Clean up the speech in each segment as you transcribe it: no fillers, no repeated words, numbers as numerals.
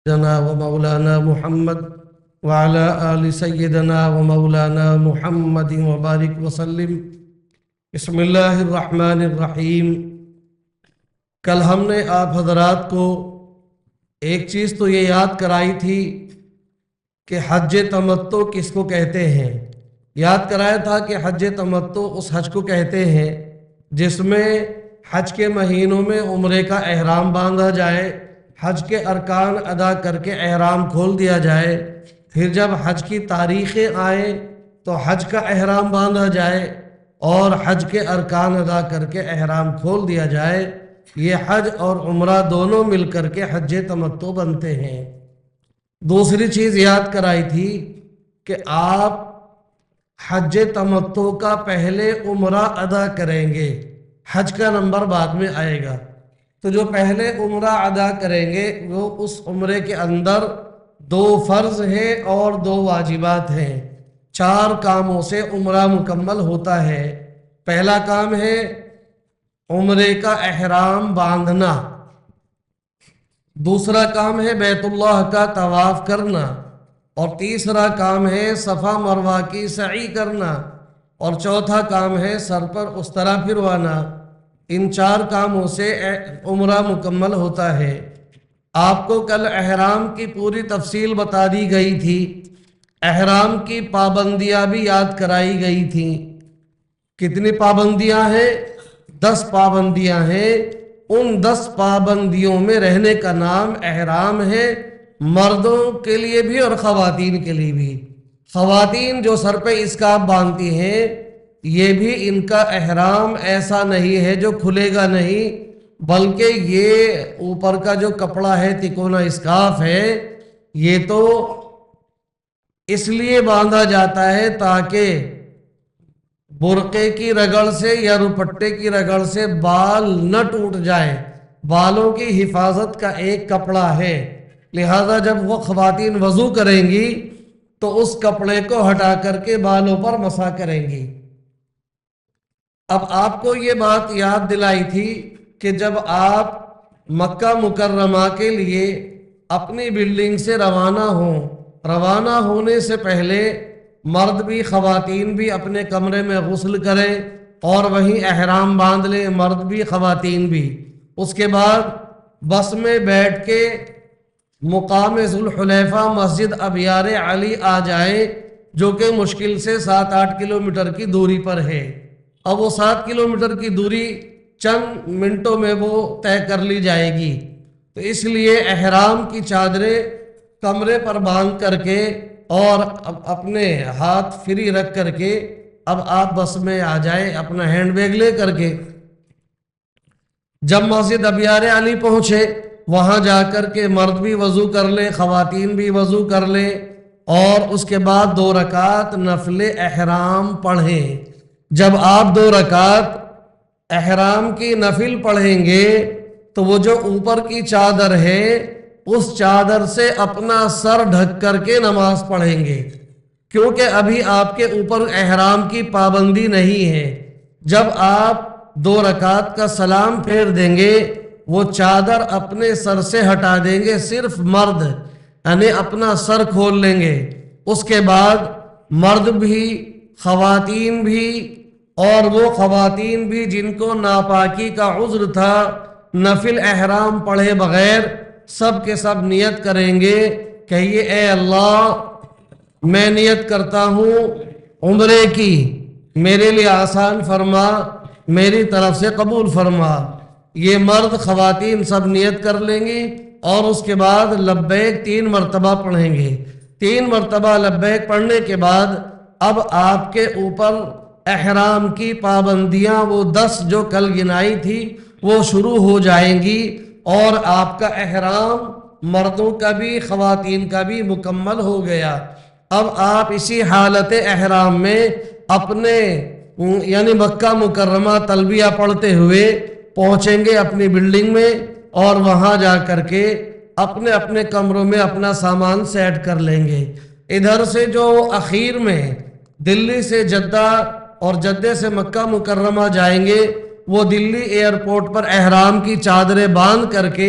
سيدنا ومولانا محمد وعلى آل سيدنا ومولانا محمد وبارك وسلم بسم اللہ الرحمن الرحیم۔ کل ہم نے آپ حضرات کو ایک چیز تو یہ یاد کرائی تھی کہ حج تمتع کس کو کہتے ہیں۔ یاد کرایا تھا کہ حج تمتع اس حج کو کہتے ہیں جس میں حج کے مہینوں میں عمرے کا احرام باندھا جائے، حج کے ارکان ادا کر کے احرام کھول دیا جائے، پھر جب حج کی تاریخیں آئیں تو حج کا احرام باندھا جائے اور حج کے ارکان ادا کر کے احرام کھول دیا جائے۔ یہ حج اور عمرہ دونوں مل کر کے حج تمتع بنتے ہیں۔ دوسری چیز یاد کرائی تھی کہ آپ حج تمتع کا پہلے عمرہ ادا کریں گے، حج کا نمبر بعد میں آئے گا۔ تو جو پہلے عمرہ ادا کریں گے وہ اس عمرے کے اندر 2 فرض ہیں اور 2 واجبات ہیں۔ 4 کاموں سے عمرہ مکمل ہوتا ہے۔ پہلا کام ہے عمرے کا احرام باندھنا، دوسرا کام ہے بیت اللہ کا طواف کرنا، اور تیسرا کام ہے صفا مروہ کی سعی کرنا، اور چوتھا کام ہے سر پر استرا پھروانا۔ ان 4 کاموں سے عمرہ مکمل ہوتا ہے۔ آپ کو کل احرام کی پوری تفصیل بتا دی گئی تھی، احرام کی پابندیاں بھی یاد کرائی گئی تھیں۔ کتنی پابندیاں ہیں؟ 10 پابندیاں ہیں۔ ان 10 پابندیوں میں رہنے کا نام احرام ہے، مردوں کے لیے بھی اور خواتین کے لیے بھی۔ خواتین جو سر پہ اسکارف باندھتی ہیں یہ بھی ان کا احرام ایسا نہیں ہے جو کھلے گا نہیں، بلکہ یہ اوپر کا جو کپڑا ہے تکونا اسکارف ہے یہ تو اس لیے باندھا جاتا ہے تاکہ برقعے کی رگڑ سے یا دوپٹے کی رگڑ سے بال نہ ٹوٹ جائیں۔ بالوں کی حفاظت کا ایک کپڑا ہے، لہذا جب وہ خواتین وضو کریں گی تو اس کپڑے کو ہٹا کر کے بالوں پر مسح کریں گی۔ اب آپ کو یہ بات یاد دلائی تھی کہ جب آپ مکہ مکرمہ کے لیے اپنی بلڈنگ سے روانہ ہونے سے پہلے مرد بھی خواتین بھی اپنے کمرے میں غسل کریں اور وہیں احرام باندھ لیں، مرد بھی خواتین بھی۔ اس کے بعد بس میں بیٹھ کے مقام ذوالحلیفہ مسجد ابیار علی آ جائیں، جو کہ مشکل سے 7-8 کلومیٹر کی دوری پر ہے۔ اب وہ 7 کلومیٹر کی دوری چند منٹوں میں وہ طے کر لی جائے گی، تو اس لیے احرام کی چادریں کمرے پر باندھ کر کے اور اپنے ہاتھ فری رکھ کر کے اب آپ بس میں آ جائیں اپنا ہینڈ بیگ لے کر کے۔ جب مسجد ابیار علی پہنچے وہاں جا کر کے مرد بھی وضو کر لیں، خواتین بھی وضو کر لیں، اور اس کے بعد 2 رکعت نفل احرام پڑھیں۔ جب آپ 2 رکعت احرام کی نفل پڑھیں گے تو وہ جو اوپر کی چادر ہے اس چادر سے اپنا سر ڈھک کر کے نماز پڑھیں گے، کیونکہ ابھی آپ کے اوپر احرام کی پابندی نہیں ہے۔ جب آپ 2 رکعت کا سلام پھیر دیں گے وہ چادر اپنے سر سے ہٹا دیں گے، صرف مرد یعنی اپنا سر کھول لیں گے۔ اس کے بعد مرد بھی خواتین بھی، اور وہ خواتین بھی جن کو ناپاکی کا عذر تھا نفل احرام پڑھے بغیر، سب کے سب نیت کریں گے، کہیے اے اللہ میں نیت کرتا ہوں عمرے کی، میرے لیے آسان فرما، میری طرف سے قبول فرما۔ یہ مرد خواتین سب نیت کر لیں گی اور اس کے بعد لبیک 3 مرتبہ پڑھیں گے۔ 3 مرتبہ لبیک پڑھنے کے بعد اب آپ کے اوپر احرام کی پابندیاں وہ 10 جو کل گنائی تھی وہ شروع ہو جائیں گی، اور آپ کا احرام مردوں کا بھی خواتین کا بھی مکمل ہو گیا۔ اب آپ اسی حالت احرام میں اپنے یعنی مکہ مکرمہ تلبیہ پڑھتے ہوئے پہنچیں گے اپنی بلڈنگ میں، اور وہاں جا کر کے اپنے اپنے کمروں میں اپنا سامان سیٹ کر لیں گے۔ ادھر سے جو اخیر میں دلی سے جدہ اور جدہ سے مکہ مکرمہ جائیں گے وہ دلی ایئرپورٹ پر احرام کی چادریں باندھ کر کے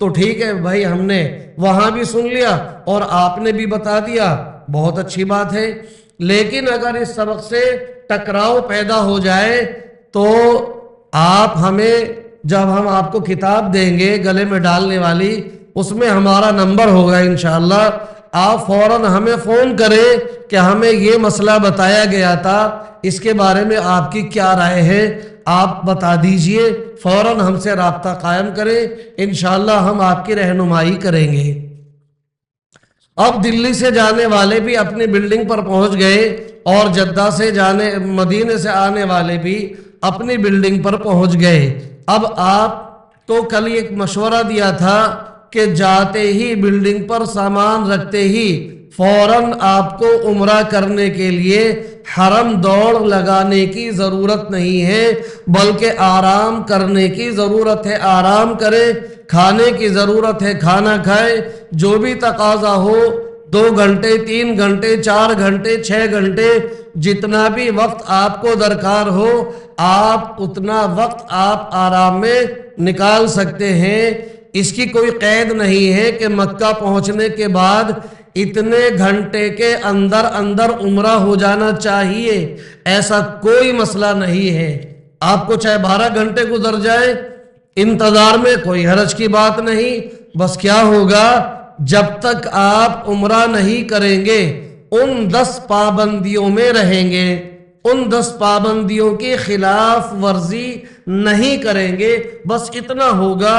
تو ٹھیک ہے بھائی، ہم نے وہاں بھی سن لیا اور آپ نے بھی بتا دیا، بہت اچھی بات ہے۔ لیکن اگر اس سبق سے ٹکراؤ پیدا ہو جائے تو آپ ہمیں، جب ہم آپ کو کتاب دیں گے گلے میں ڈالنے والی، اس میں ہمارا نمبر ہوگا انشاءاللہ، آپ فوراً ہمیں فون کریں کہ ہمیں یہ مسئلہ بتایا گیا تھا، اس کے بارے میں آپ کی کیا رائے ہے، آپ بتا دیجئے، فوراً ہم سے رابطہ قائم کریں، انشاءاللہ ہم آپ کی رہنمائی کریں گے۔ اب دلی سے جانے والے بھی اپنی بلڈنگ پر پہنچ گئے اور جدہ سے مدینے سے آنے والے بھی اپنی بلڈنگ پر پہنچ گئے۔ اب آپ تو کل ایک مشورہ دیا تھا کہ جاتے ہی بلڈنگ پر سامان رکھتے ہی فوراً آپ کو عمرہ کرنے کے لیے حرم دوڑ لگانے کی ضرورت نہیں ہے، بلکہ آرام کرنے کی ضرورت ہے، آرام کریں، کھانے کی ضرورت ہے، کھانا کھائیں، جو بھی تقاضا ہو، 2 گھنٹے 3 گھنٹے 4 گھنٹے 6 گھنٹے جتنا بھی وقت آپ کو درکار ہو، آپ اتنا وقت آپ آرام میں نکال سکتے ہیں۔ اس کی کوئی قید نہیں ہے کہ مکہ پہنچنے کے بعد اتنے گھنٹے کے اندر اندر عمرہ ہو جانا چاہیے، ایسا کوئی مسئلہ نہیں ہے۔ آپ کو چاہے 12 گھنٹے گزر جائیں انتظار میں، کوئی حرج کی بات نہیں۔ بس کیا ہوگا، جب تک آپ عمرہ نہیں کریں گے ان 10 پابندیوں میں رہیں گے، ان 10 پابندیوں کی خلاف ورزی نہیں کریں گے، بس اتنا ہوگا۔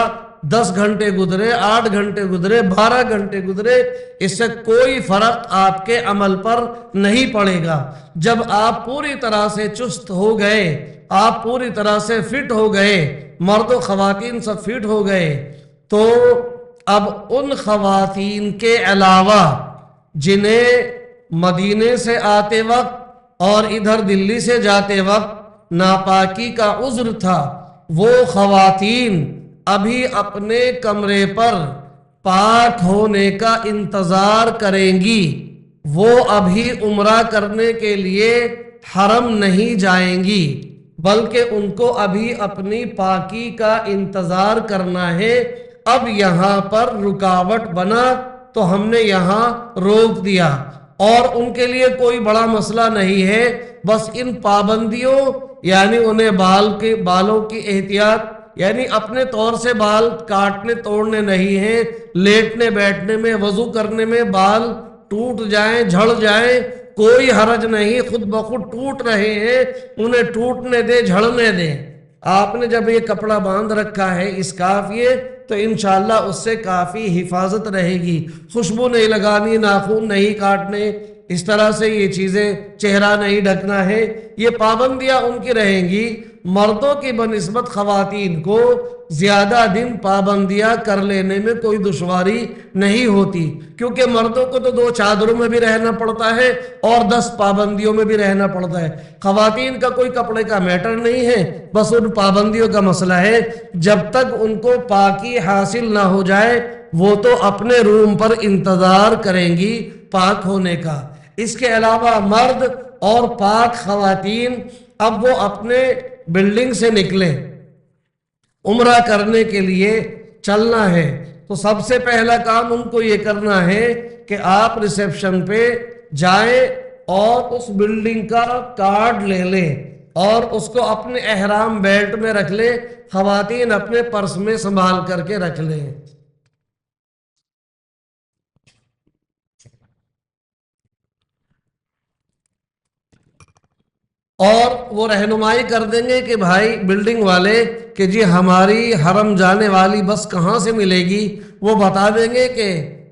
10 گھنٹے گزرے، 8 گھنٹے گزرے، 12 گھنٹے گزرے، اس سے کوئی فرق آپ کے عمل پر نہیں پڑے گا۔ جب آپ پوری طرح سے چست ہو گئے، آپ پوری طرح سے فٹ ہو گئے، مرد و خواتین سب فٹ ہو گئے، تو اب ان خواتین کے علاوہ جنہیں مدینے سے آتے وقت اور ادھر دلی سے جاتے وقت ناپاکی کا عذر تھا، وہ خواتین ابھی اپنے کمرے پر پاک ہونے کا انتظار کریں گی، وہ ابھی عمرہ کرنے کے لیے حرم نہیں جائیں گی، بلکہ ان کو ابھی اپنی پاکی کا انتظار کرنا ہے۔ اب یہاں پر رکاوٹ بنا تو ہم نے یہاں روک دیا، اور ان کے لیے کوئی بڑا مسئلہ نہیں ہے، بس ان پابندیوں، یعنی انہیں بالوں کی احتیاط، یعنی اپنے طور سے بال کاٹنے توڑنے نہیں ہیں، لیٹنے بیٹھنے میں، وضو کرنے میں بال ٹوٹ جائیں جھڑ جائیں کوئی حرج نہیں، خود بخود ٹوٹ رہے ہیں، انہیں ٹوٹنے دے، جھڑنے دیں۔ آپ نے جب یہ کپڑا باندھ رکھا ہے اسکارف یہ، تو انشاءاللہ اس سے کافی حفاظت رہے گی، خوشبو نہیں لگانی، ناخن نہیں کاٹنے، اس طرح سے یہ چیزیں، چہرہ نہیں ڈھکنا ہے، یہ پابندیاں ان کی رہیں گی۔ مردوں کی بنسبت خواتین کو زیادہ دن پابندیاں کر لینے میں کوئی دشواری نہیں ہوتی، کیونکہ مردوں کو تو 2 چادروں میں بھی رہنا پڑتا ہے اور 10 پابندیوں میں بھی رہنا پڑتا ہے۔ خواتین کا کوئی کپڑے کا میٹر نہیں ہے، بس ان پابندیوں کا مسئلہ ہے۔ جب تک ان کو پاکی حاصل نہ ہو جائے وہ تو اپنے روم پر انتظار کریں گی پاک ہونے کا۔ اس کے علاوہ مرد اور پاک خواتین اب وہ اپنے بلڈنگ سے نکلے، عمرہ کرنے کے لیے چلنا ہے، تو سب سے پہلا کام ان کو یہ کرنا ہے کہ آپ ریسیپشن پہ جائیں اور اس بلڈنگ کا کارڈ لے لیں اور اس کو اپنے احرام بیلٹ میں رکھ لیں، خواتین اپنے پرس میں سنبھال کر کے رکھ لیں۔ اور وہ رہنمائی کر دیں گے کہ بھائی بلڈنگ والے کہ جی ہماری حرم جانے والی بس کہاں سے ملے گی، وہ بتا دیں گے کہ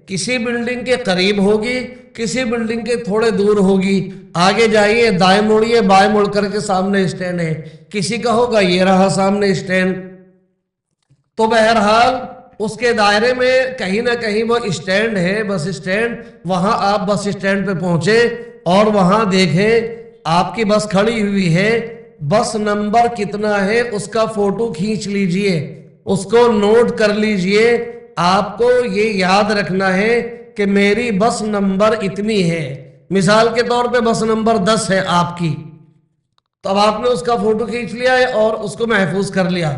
کسی بلڈنگ کے قریب ہوگی، کسی بلڈنگ کے تھوڑے دور ہوگی، آگے جائیے، دائیں موڑیے، بائیں موڑ کر کے سامنے اسٹینڈ ہے، کسی کا ہوگا یہ رہا سامنے اسٹینڈ۔ تو بہرحال اس کے دائرے میں کہیں نہ کہیں وہ اسٹینڈ ہے، بس اسٹینڈ، وہاں آپ بس اسٹینڈ پہ پہنچے اور وہاں دیکھیں آپ کی بس کھڑی ہوئی ہے، بس نمبر کتنا ہے اس کا فوٹو کھینچ لیجئے، اس کو نوٹ کر لیجئے۔ آپ کو یہ یاد رکھنا ہے کہ میری بس نمبر اتنی ہے، مثال کے طور پہ بس نمبر 10 ہے آپ کی، تو اب آپ نے اس کا فوٹو کھینچ لیا ہے اور اس کو محفوظ کر لیا۔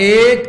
1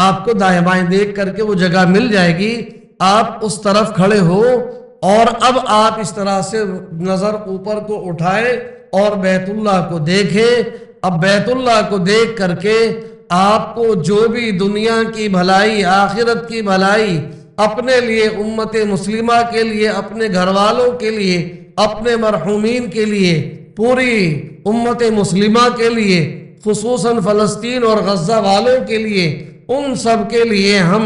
آپ کو دائیں بائیں دیکھ کر کے وہ جگہ مل جائے گی، آپ اس طرف کھڑے ہو اور اب آپ اس طرح سے نظر اوپر کو اٹھائے اور بیت اللہ کو دیکھیں۔ اب بیت اللہ کو دیکھ کر کے آپ کو جو بھی دنیا کی بھلائی، آخرت کی بھلائی، اپنے لیے، امت مسلمہ کے لیے، اپنے گھر والوں کے لیے، اپنے مرحومین کے لیے، پوری امت مسلمہ کے لیے، خصوصاً فلسطین اور غزہ والوں کے لیے، ان سب کے لیے ہم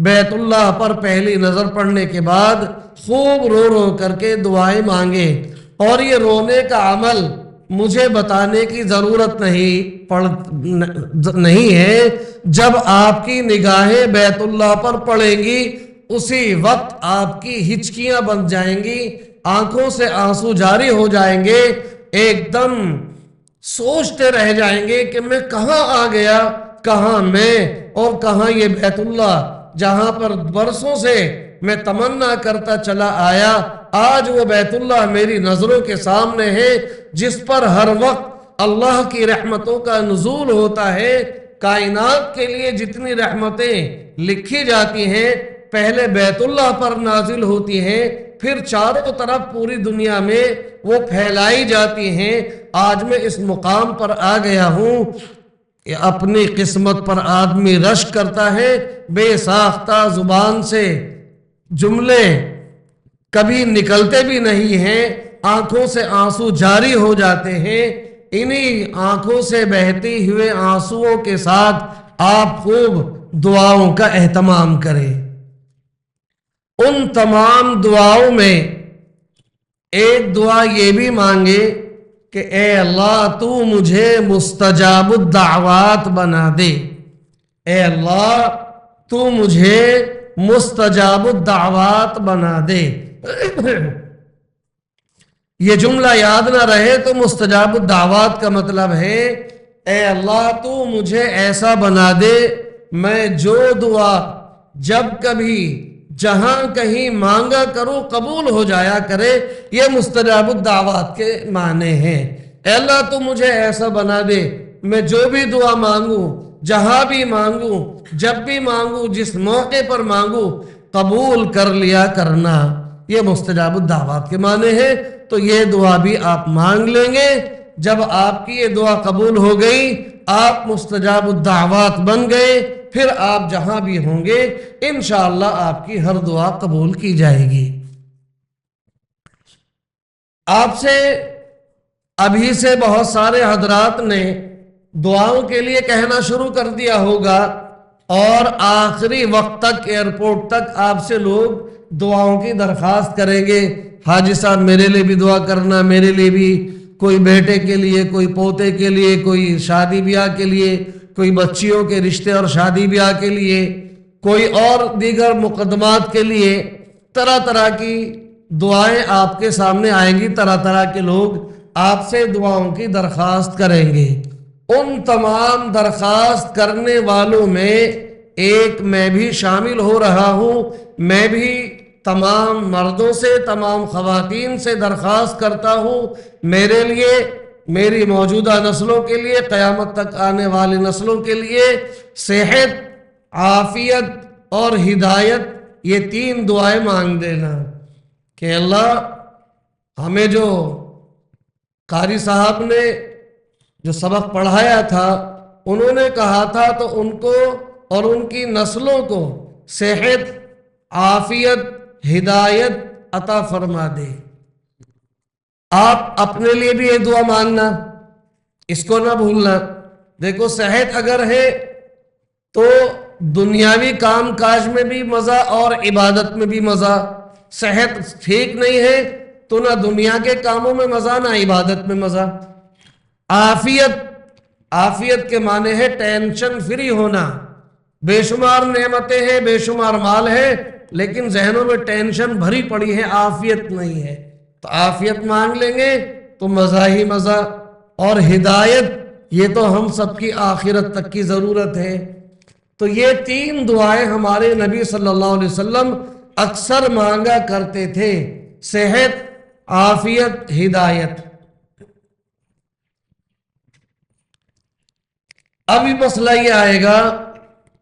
بیت اللہ پر پہلی نظر پڑنے کے بعد خوب رو رو کر کے دعائیں مانگے۔ اور یہ رونے کا عمل مجھے بتانے کی ضرورت نہیں ہے، جب آپ کی نگاہیں بیت اللہ پر پڑیں گی اسی وقت آپ کی ہچکیاں بن جائیں گی، آنکھوں سے آنسو جاری ہو جائیں گے، ایک دم سوچتے رہ جائیں گے کہ میں کہاں آ گیا، کہاں میں اور کہاں یہ بیت اللہ جہاں پر برسوں سے میں تمنا کرتا چلا آیا، آج وہ بیت اللہ میری نظروں کے سامنے ہے جس پر ہر وقت اللہ کی رحمتوں کا نزول ہوتا ہے۔ کائنات کے لیے جتنی رحمتیں لکھی جاتی ہیں پہلے بیت اللہ پر نازل ہوتی ہیں، پھر چاروں طرف پوری دنیا میں وہ پھیلائی جاتی ہیں۔ آج میں اس مقام پر آ گیا ہوں، اپنی قسمت پر آدمی رشک کرتا ہے، بے ساختہ زبان سے جملے کبھی نکلتے بھی نہیں ہیں، آنکھوں سے آنسو جاری ہو جاتے ہیں۔ انہی آنکھوں سے بہتی ہوئے آنسوؤں کے ساتھ آپ خوب دعاؤں کا اہتمام کریں۔ ان تمام دعاؤں میں ایک دعا یہ بھی مانگے کہ اے اللہ تو مجھے مستجاب الدعوات بنا دے، اے اللہ تو مجھے مستجاب الدعوات بنا دے۔ یہ جملہ یاد نہ رہے تو مستجاب الدعوات کا مطلب ہے اے اللہ تو مجھے ایسا بنا دے میں جو دعا جب کبھی جہاں کہیں مانگا کروں قبول ہو جایا کرے، یہ مستجاب الدعوات کے معنی ہیں۔ اے اللہ تو مجھے ایسا بنا دے میں جو بھی دعا مانگوں، جہاں بھی مانگوں، جب بھی مانگوں، جس موقع پر مانگوں قبول کر لیا کرنا، یہ مستجاب الدعوات کے معنی ہے۔ تو یہ دعا بھی آپ مانگ لیں گے، جب آپ کی یہ دعا قبول ہو گئی آپ مستجاب الدعوات بن گئے، پھر آپ جہاں بھی ہوں گے انشاءاللہ آپ کی ہر دعا قبول کی جائے گی۔ آپ سے ابھی سے بہت سارے حضرات نے دعاؤں کے لیے کہنا شروع کر دیا ہوگا، اور آخری وقت تک، ایئرپورٹ تک آپ سے لوگ دعاؤں کی درخواست کریں گے، حاجی صاحب میرے لیے بھی دعا کرنا، میرے لیے بھی، کوئی بیٹے کے لیے، کوئی پوتے کے لیے، کوئی شادی بیاہ کے لیے، کوئی بچیوں کے رشتے اور شادی بیاہ کے لیے، کوئی اور دیگر مقدمات کے لیے، طرح طرح کی دعائیں آپ کے سامنے آئیں گی، طرح طرح کے لوگ آپ سے دعاؤں کی درخواست کریں گے۔ ان تمام درخواست کرنے والوں میں ایک میں بھی شامل ہو رہا ہوں۔ میں بھی تمام مردوں سے، تمام خواتین سے درخواست کرتا ہوں، میرے لیے، میری موجودہ نسلوں کے لیے، قیامت تک آنے والی نسلوں کے لیے صحت، عافیت اور ہدایت، یہ تین دعائیں مانگ دینا کہ اللہ ہمیں جو قاری صاحب نے جو سبق پڑھایا تھا انہوں نے کہا تھا تو ان کو اور ان کی نسلوں کو صحت، عافیت، ہدایت عطا فرما دے۔ آپ اپنے لیے بھی یہ دعا مانگنا، اس کو نہ بھولنا۔ دیکھو صحت اگر ہے تو دنیاوی کام کاج میں بھی مزہ اور عبادت میں بھی مزہ، صحت ٹھیک نہیں ہے تو نہ دنیا کے کاموں میں مزہ نہ عبادت میں مزہ۔ عافیت، عافیت کے معنی ہے ٹینشن فری ہونا۔ بے شمار نعمتیں ہیں، بے شمار مال ہے، لیکن ذہنوں میں ٹینشن بھری پڑی ہے، عافیت نہیں ہے۔ تو عافیت مانگ لیں گے تو مزہ ہی مزہ۔ اور ہدایت، یہ تو ہم سب کی آخرت تک کی ضرورت ہے۔ تو یہ تین دعائیں ہمارے نبی صلی اللہ علیہ وسلم اکثر مانگا کرتے تھے، صحت، عافیت، ہدایت۔ ابھی مسئلہ یہ آئے گا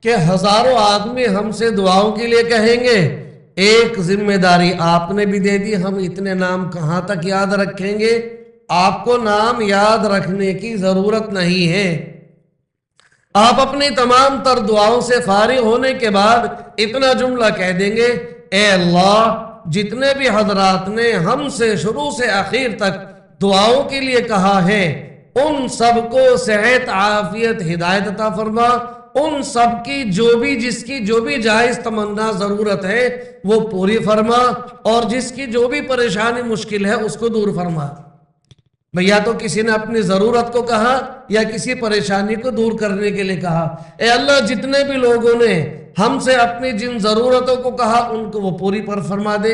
کہ ہزاروں آدمی ہم سے دعاؤں کے لیے کہیں گے، ایک ذمہ داری آپ نے بھی دے دی، ہم اتنے نام کہاں تک یاد رکھیں گے؟ آپ کو نام یاد رکھنے کی ضرورت نہیں ہے۔ آپ اپنی تمام تر دعاؤں سے فارغ ہونے کے بعد اتنا جملہ کہہ دیں گے، اے اللہ جتنے بھی حضرات نے ہم سے شروع سے آخر تک دعاؤں کے لیے کہا ہے، ان سب کو صحت، عافیت، ہدایت عطا فرما، ان سب کی جس کی جو بھی جائز تمنا ضرورت ہے وہ پوری فرما، اور جس کی جو بھی پریشانی مشکل ہے اس کو دور فرما۔ یا تو کسی نے اپنی ضرورت کو کہا یا کسی پریشانی کو دور کرنے کے لیے کہا، اے اللہ جتنے بھی لوگوں نے ہم سے اپنی جن ضرورتوں کو کہا ان کو وہ پوری پر فرما دے،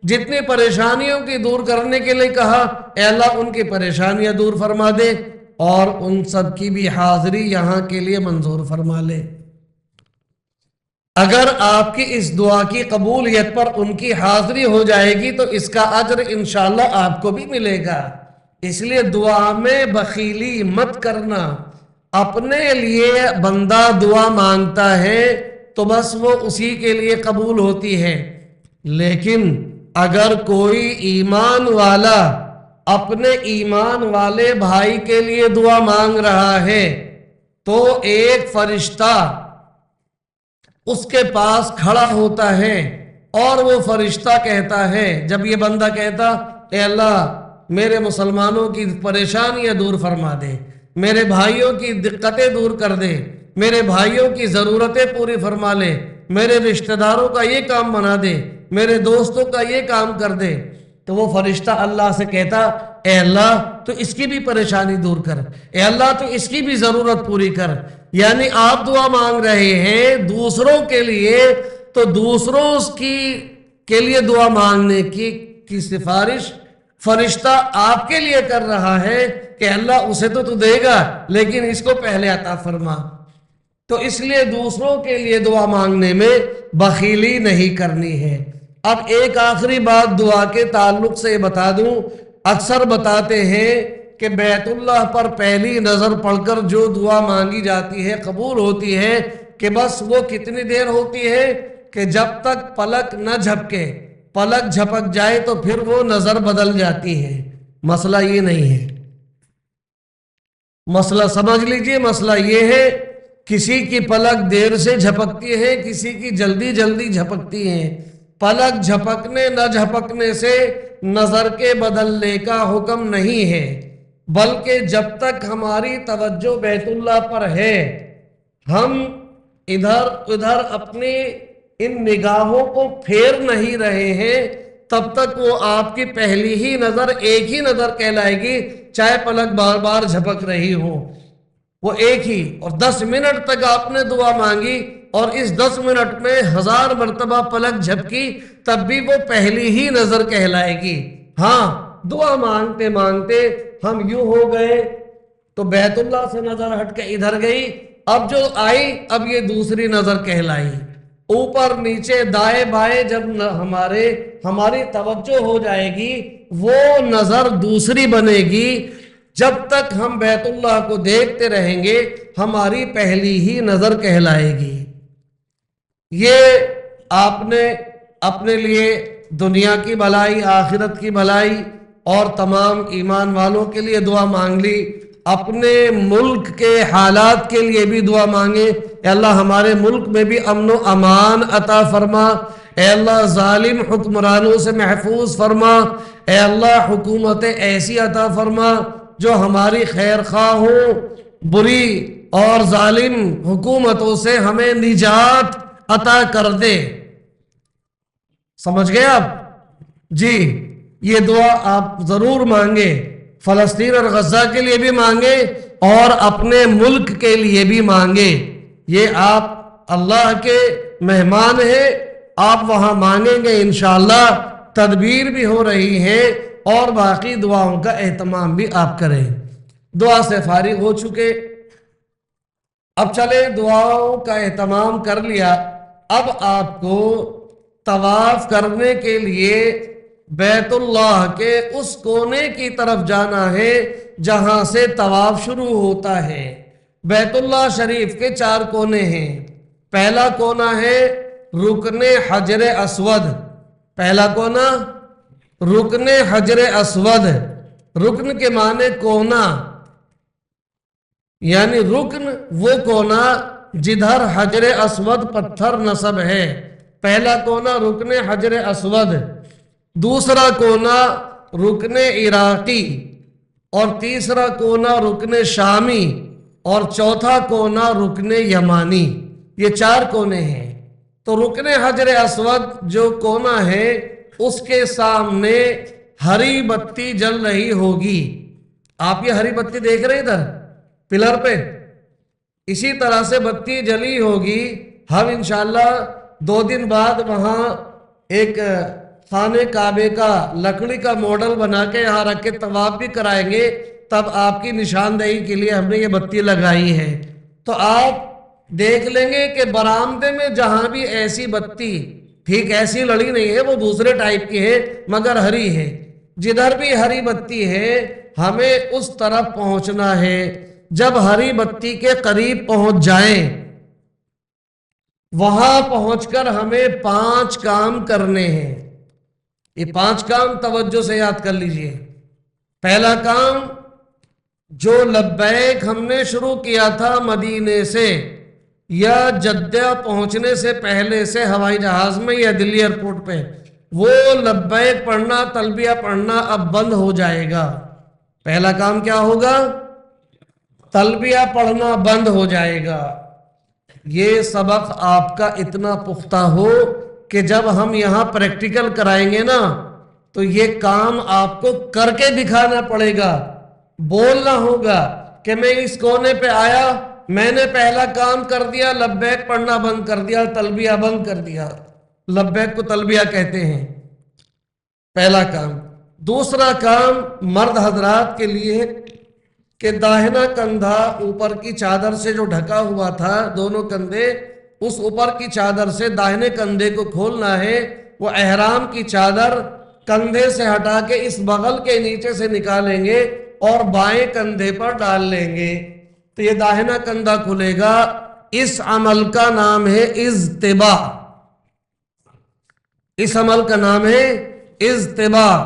جتنی پریشانیوں کی دور کرنے کے لیے کہا اے اللہ ان کی پریشانیاں دور فرما دے، اور ان سب کی بھی حاضری یہاں کے لیے منظور فرما لے۔ اگر آپ کی اس دعا کی قبولیت پر ان کی حاضری ہو جائے گی تو اس کا اجر انشاءاللہ آپ کو بھی ملے گا۔ اس لیے دعا میں بخیلی مت کرنا۔ اپنے لیے بندہ دعا مانگتا ہے تو بس وہ اسی کے لیے قبول ہوتی ہے، لیکن اگر کوئی ایمان والا اپنے ایمان والے بھائی کے لیے دعا مانگ رہا ہے تو ایک فرشتہ اس کے پاس کھڑا ہوتا ہے اور وہ فرشتہ کہتا ہے، جب یہ بندہ کہتا اے اللہ میرے مسلمانوں کی پریشانیاں دور فرما دے، میرے بھائیوں کی دقتیں دور کر دے، میرے بھائیوں کی ضرورتیں پوری فرما لے، میرے رشتہ داروں کا یہ کام بنا دے، میرے دوستوں کا یہ کام کر دے، تو وہ فرشتہ اللہ سے کہتا اے اللہ تو اس کی بھی پریشانی دور کر، اے اللہ تو اس کی بھی ضرورت پوری کر۔ یعنی آپ دعا مانگ رہے ہیں دوسروں کے لیے، تو دوسروں کے لیے دعا مانگنے کی سفارش فرشتہ آپ کے لیے کر رہا ہے کہ اللہ اسے تو دے گا لیکن اس کو پہلے عطا فرما۔ تو اس لیے دوسروں کے لیے دعا مانگنے میں بخیلی نہیں کرنی ہے۔ اب ایک آخری بات دعا کے تعلق سے بتا دوں، اکثر بتاتے ہیں کہ بیت اللہ پر پہلی نظر پڑھ کر جو دعا مانگی جاتی ہے قبول ہوتی ہے، کہ بس وہ کتنی دیر ہوتی ہے کہ جب تک پلک نہ جھپکے، پلک جھپک جائے تو پھر وہ نظر بدل جاتی ہے۔ مسئلہ یہ نہیں ہے، مسئلہ سمجھ لیجئے، مسئلہ یہ ہے کسی کی پلک دیر سے جھپکتی ہے، کسی کی جلدی جلدی جھپکتی ہے۔ پلک جھپکنے نہ جھپکنے سے نظر کے بدلنے کا حکم نہیں ہے، بلکہ جب تک ہماری توجہ بیت اللہ پر ہے، ہم ادھر ادھر اپنی ان نگاہوں کو پھیر نہیں رہے ہیں، تب تک وہ آپ کی پہلی ہی نظر ایک ہی نظر کہلائے گی، چاہے پلک بار بار جھپک رہی ہو، وہ ایک ہی۔ اور 10 منٹ تک آپ نے دعا مانگی اور اس 10 منٹ میں 1000 مرتبہ پلک جھپکی، تب بھی وہ پہلی ہی نظر کہلائے گی۔ ہاں دعا مانگتے مانگتے ہم یوں ہو گئے تو بیت اللہ سے نظر ہٹ کے ادھر گئی، اب جو آئی اب یہ دوسری نظر کہلائی۔ اوپر نیچے دائیں بائیں جب ہماری توجہ ہو جائے گی وہ نظر دوسری بنے گی۔ جب تک ہم بیت اللہ کو دیکھتے رہیں گے ہماری پہلی ہی نظر کہلائے گی۔ یہ آپ نے اپنے لیے دنیا کی بھلائی، آخرت کی بھلائی اور تمام ایمان والوں کے لیے دعا مانگ لی۔ اپنے ملک کے حالات کے لیے بھی دعا مانگے، اے اللہ ہمارے ملک میں بھی امن و امان عطا فرما، اے اللہ ظالم حکمرانوں سے محفوظ فرما، اے اللہ حکومتیں ایسی عطا فرما جو ہماری خیر خواہ ہوں، بری اور ظالم حکومتوں سے ہمیں نجات عطا کر دے۔ سمجھ گئے آپ؟ جی یہ دعا آپ ضرور مانگے، فلسطین اور غزہ کے لیے بھی مانگے اور اپنے ملک کے لیے بھی مانگے۔ یہ آپ اللہ کے مہمان ہیں، آپ وہاں مانگیں گے انشاءاللہ، تدبیر بھی ہو رہی ہے اور باقی دعاؤں کا اہتمام بھی آپ کریں۔ دعا سے فارغ ہو چکے، اب چلے دعاؤں کا اہتمام کر لیا، اب آپ کو طواف کرنے کے لیے بیت اللہ کے اس کونے کی طرف جانا ہے جہاں سے طواف شروع ہوتا ہے۔ بیت اللہ شریف کے 4 کونے ہیں، پہلا کونا ہے رکن حجر اسود. پہلا کونا رکن حجر اسود. رکن کے معنی کونا، یعنی رکن وہ کونا جدھر حجر اسود پتھر نصب ہے. پہلا کونا رکن حجر اسود، دوسرا کونا رکن عراقی، اور تیسرا کونا رکن شامی، اور چوتھا کونا رکن یمانی. یہ 4 کونے ہیں. تو رکن حجر اسود جو کونا ہے اس کے سامنے ہری بتی جل رہی ہوگی. آپ یہ ہری بتی دیکھ رہے ادھر پلر پہ، اسی طرح سے بتی جلی ہوگی. ہم انشاءاللہ 2 دن بعد وہاں ایک خانہ کعبے کا لکڑی کا ماڈل بنا کے یہاں رکھ کے طواف بھی کرائیں گے. تب آپ کی نشاندہی کے لیے ہم نے یہ بتی لگائی ہے. تو آپ دیکھ لیں گے کہ برآمدے میں جہاں بھی ایسی بتی، ٹھیک ایسی لڑی نہیں ہے، وہ دوسرے ٹائپ کی ہے مگر ہری ہے. جدھر بھی ہری بتی ہے ہمیں اس طرف پہنچنا ہے. جب ہری بتی کے قریب پہنچ جائیں وہاں پہنچ کر ہمیں 5 کام کرنے ہیں. یہ 5 کام توجہ سے یاد کر لیجئے. پہلا کام، جو لبیک ہم نے شروع کیا تھا مدینے سے یا جدہ پہنچنے سے پہلے سے ہوائی جہاز میں یا دلی ایئرپورٹ پہ، وہ لبیک پڑھنا، تلبیہ پڑھنا اب بند ہو جائے گا. پہلا کام کیا ہوگا؟ تلبیہ پڑھنا بند ہو جائے گا. یہ سبق آپ کا اتنا پختہ ہو کہ جب ہم یہاں پریکٹیکل کرائیں گے نا تو یہ کام آپ کو کر کے دکھانا پڑے گا. بولنا ہوگا کہ میں اس کونے پہ آیا، میں نے پہلا کام کر دیا، لبیک پڑھنا بند کر دیا، تلبیہ بند کر دیا. لبیک کو تلبیہ کہتے ہیں. پہلا کام. دوسرا کام مرد حضرات کے لیے کہ داہنا کندھا اوپر کی چادر سے جو ڈھکا ہوا تھا، دونوں کندھے، اس اوپر کی چادر سے داہنے کندھے کو کھولنا ہے. وہ احرام کی چادر کندھے سے ہٹا کے اس بغل کے نیچے سے نکالیں گے اور بائیں کندھے پر ڈال لیں گے تو یہ داہنا کندھا کھلے گا. اس عمل کا نام ہے اضطباء. اس عمل کا نام ہے اضطباء.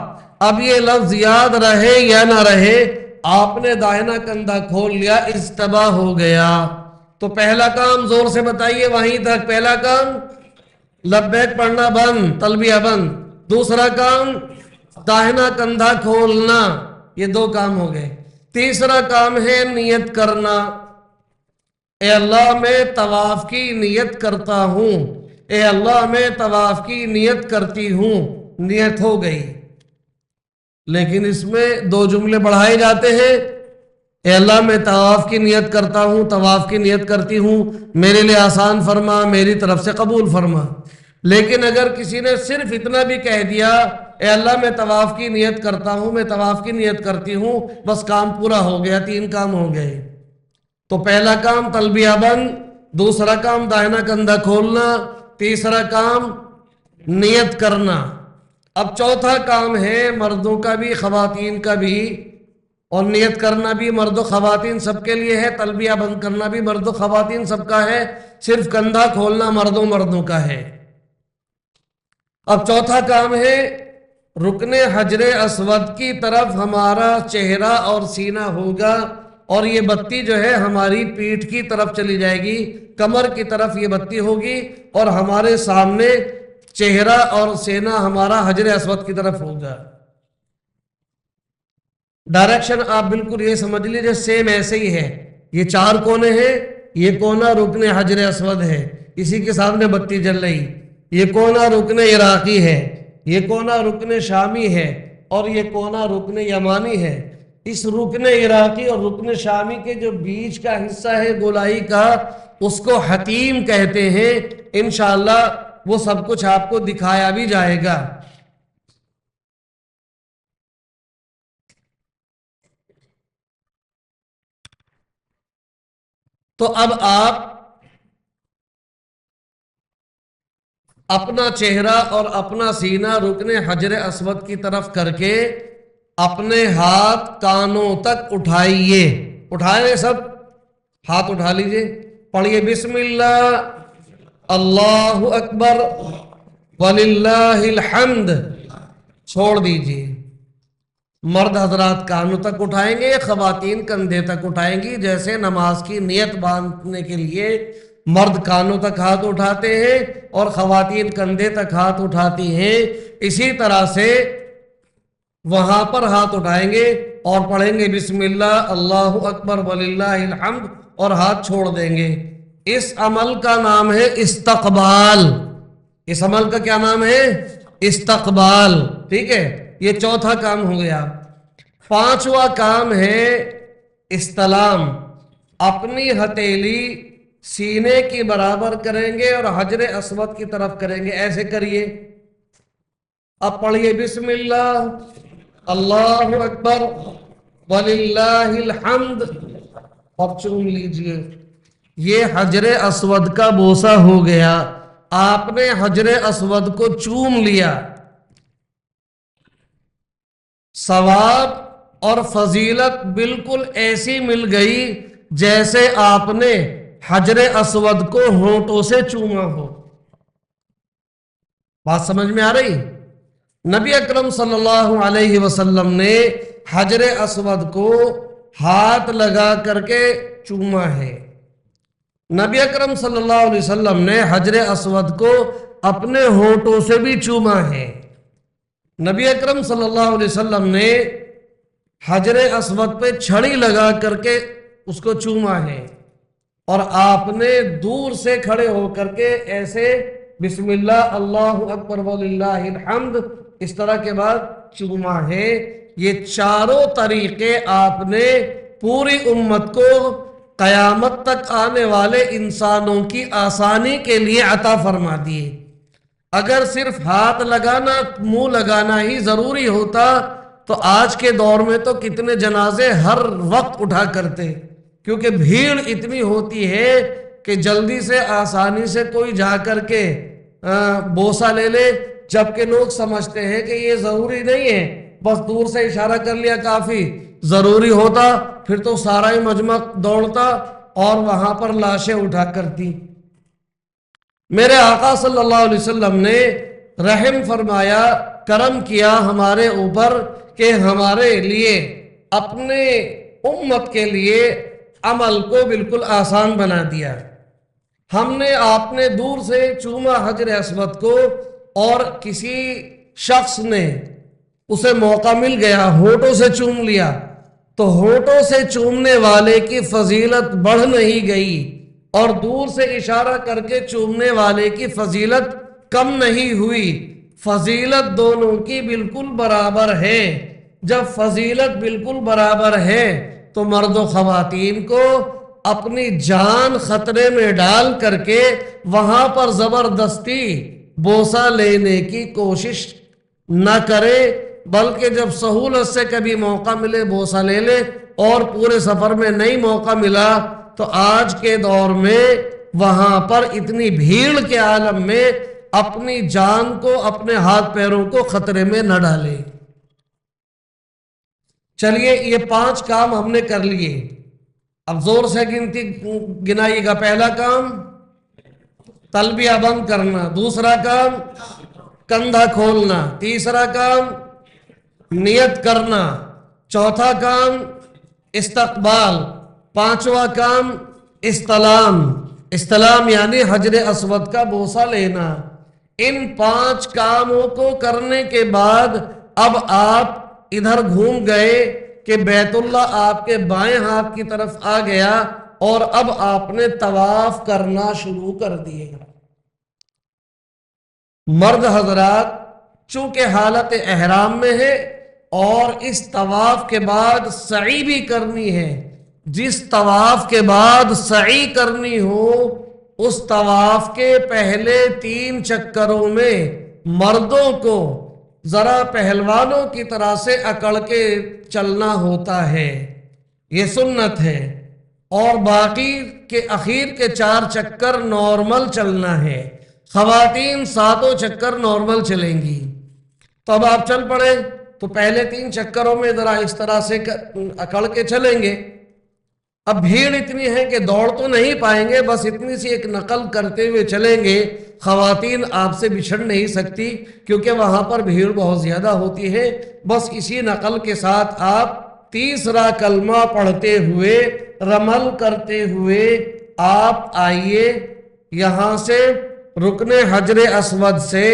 اب یہ لفظ یاد رہے یا نہ رہے، آپ نے داہنا کندھا کھول لیا، اضطباء ہو گیا. تو پہلا کام زور سے بتائیے وہیں تک. پہلا کام لبیک پڑھنا بند، تلبیہ بند. دوسرا کام داہنا کندھا کھولنا. یہ 2 کام ہو گئے. تیسرا کام ہے نیت کرنا. اے اللہ میں طواف کی نیت کرتا ہوں، اے اللہ میں طواف کی نیت کرتی ہوں. نیت ہو گئی، لیکن اس میں 2 جملے بڑھائے جاتے ہیں. اے اللہ میں طواف کی نیت کرتا ہوں، طواف کی نیت کرتی ہوں، میرے لیے آسان فرما، میری طرف سے قبول فرما. لیکن اگر کسی نے صرف اتنا بھی کہہ دیا اے اللہ میں طواف کی نیت کرتا ہوں، میں طواف کی نیت کرتی ہوں، بس کام پورا ہو گیا. 3 کام ہو گئے. تو پہلا کام تلبیہ بند، دوسرا کام داہنا کندھا کھولنا، تیسرا کام نیت کرنا. اب چوتھا کام ہے مردوں کا بھی خواتین کا بھی، اور نیت کرنا بھی مرد و خواتین سب کے لیے ہے، تلبیہ بند کرنا بھی مرد و خواتین سب کا ہے، صرف کندھا کھولنا مردوں کا ہے. اب چوتھا کام ہے رکن حجر اسود کی طرف ہمارا چہرہ اور سینہ ہوگا، اور یہ بتی جو ہے ہماری پیٹھ کی طرف چلی جائے گی، کمر کی طرف یہ بتی ہوگی، اور ہمارے سامنے چہرہ اور سینہ ہمارا حجر اسود کی طرف ہوگا. ڈائریکشن آپ بالکل یہ سمجھ لیجیے سیم ایسے ہی ہے. یہ 4 کونے ہیں، یہ کونا رکن حجر اسود ہے، اسی کے سامنے بتی جل رہی. یہ کونا رکن عراقی ہے، یہ کونا رکن شامی ہے، اور یہ کونا رکن یمانی ہے. اس رکن عراقی اور رکن شامی کے جو بیچ کا حصہ ہے گولائی کا، اس کو حتیم کہتے ہیں. انشاءاللہ وہ سب کچھ آپ کو دکھایا بھی جائے گا. تو اب آپ اپنا چہرہ اور اپنا سینہ رکن حجر اسود کی طرف کر کے اپنے ہاتھ کانوں تک اٹھائیے. اٹھائے سب ہاتھ اٹھا لیجئے. پڑھیے بسم اللہ اللہ اکبر وللہ الحمد چھوڑ دیجیے۔ مرد حضرات کانوں تک اٹھائیں گے، خواتین کندھے تک اٹھائیں گی۔ جیسے نماز کی نیت باندھنے کے لیے مرد کانوں تک ہاتھ اٹھاتے ہیں اور خواتین کندھے تک ہاتھ اٹھاتی ہیں، اسی طرح سے وہاں پر ہاتھ اٹھائیں گے اور پڑھیں گے بسم اللہ اللہ اکبر وللہ الحمد اور ہاتھ چھوڑ دیں گے۔ اس عمل کا نام ہے استقبال۔ اس عمل کا کیا نام ہے؟ استقبال۔ ٹھیک ہے، یہ چوتھا کام ہو گیا۔ پانچواں کام ہے استلام۔ اپنی ہتھیلی سینے کی برابر کریں گے اور حجر اسود کی طرف کریں گے، ایسے کریے۔ اب پڑھیے بسم اللہ اللہ اکبر وللہ الحمد اور چوم لیجئے۔ یہ حجر اسود کا بوسہ ہو گیا۔ آپ نے حجر اسود کو چوم لیا۔ ثواب اور فضیلت بالکل ایسی مل گئی جیسے آپ نے حجر اسود کو ہونٹوں سے چوما ہو۔ بات سمجھ میں آ رہی؟ نبی اکرم صلی اللہ علیہ وسلم نے حجر اسود کو ہاتھ لگا کر کے چوما ہے۔ نبی اکرم صلی اللہ علیہ وسلم نے حجر اسود کو اپنے ہونٹوں سے بھی چوما ہے۔ نبی اکرم صلی اللہ علیہ وسلم نے حجر اسود پہ چھڑی لگا کر کے اس کو چوما ہے، اور آپ نے دور سے کھڑے ہو کر کے ایسے بسم اللہ اللہ اکبر وللہ الحمد اس طرح کے بعد چوما ہے۔ یہ چاروں طریقے آپ نے پوری امت کو قیامت تک آنے والے انسانوں کی آسانی کے لیے عطا فرما دیے۔ اگر صرف ہاتھ لگانا منہ لگانا ہی ضروری ہوتا تو آج کے دور میں تو کتنے جنازے ہر وقت اٹھا کرتے، کیونکہ بھیڑ اتنی ہوتی ہے کہ جلدی سے آسانی سے کوئی جا کر کے بوسہ لے لے، جبکہ لوگ سمجھتے ہیں کہ یہ ضروری نہیں ہے، بس دور سے اشارہ کر لیا کافی۔ ضروری ہوتا پھر تو سارا ہی مجمع دوڑتا اور وہاں پر لاشیں اٹھا کرتی۔ میرے آقا صلی اللہ علیہ وسلم نے رحم فرمایا، کرم کیا ہمارے اوپر کہ ہمارے لیے اپنے امت کے لیے عمل کو بالکل آسان بنا دیا۔ ہم نے آپ نے دور سے چوما حجر اسود کو، اور کسی شخص نے اسے موقع مل گیا ہونٹوں سے چوم لیا، تو ہونٹوں سے چومنے والے کی فضیلت بڑھ نہیں گئی اور دور سے اشارہ کر کے چومنے والے کی فضیلت کم نہیں ہوئی۔ فضیلت دونوں کی بالکل برابر ہے۔ جب فضیلت بالکل برابر ہے تو مرد و خواتین کو اپنی جان خطرے میں ڈال کر کے وہاں پر زبردستی بوسہ لینے کی کوشش نہ کرے، بلکہ جب سہولت سے کبھی موقع ملے بوسہ لے لے، اور پورے سفر میں نہیں موقع ملا تو آج کے دور میں وہاں پر اتنی بھیڑ کے عالم میں اپنی جان کو اپنے ہاتھ پیروں کو خطرے میں نہ ڈالے۔ چلیے یہ 5 کام ہم نے کر لیے، اب زور سے گنتی گنائیے گا۔ پہلا کام تلبیہ بند کرنا، دوسرا کام کندھا کھولنا، تیسرا کام نیت کرنا، چوتھا کام استقبال، پانچواں کام استلام۔ استلام یعنی حجر اسود کا بوسہ لینا۔ ان 5 کاموں کو کرنے کے بعد اب آپ ادھر گھوم گئے کہ بیت اللہ آپ کے بائیں ہاتھ کی طرف آ گیا، اور اب آپ نے طواف کرنا شروع کر دیے۔ مرد حضرات چونکہ حالت احرام میں ہے اور اس طواف کے بعد سعی بھی کرنی ہے، جس طواف کے بعد سعی کرنی ہو اس طواف کے پہلے 3 چکروں میں مردوں کو ذرا پہلوانوں کی طرح سے اکڑ کے چلنا ہوتا ہے، یہ سنت ہے، اور باقی کے اخیر کے 4 چکر نارمل چلنا ہے۔ خواتین 7 چکر نارمل چلیں گی۔ تو اب آپ چل پڑے تو پہلے 3 چکروں میں ذرا اس طرح سے اکڑ کے چلیں گے، اب بھیڑ اتنی ہے کہ دوڑ تو نہیں پائیں گے، بس اتنی سی ایک نقل کرتے ہوئے چلیں گے، خواتین آپ سے بچھڑ نہیں سکتی کیونکہ وہاں پر بھیڑ بہت زیادہ ہوتی ہے۔ بس اسی نقل کے ساتھ آپ تیسرا کلمہ پڑھتے ہوئے، رمل کرتے ہوئے آپ آئیے، یہاں سے رکن حجر اسود سے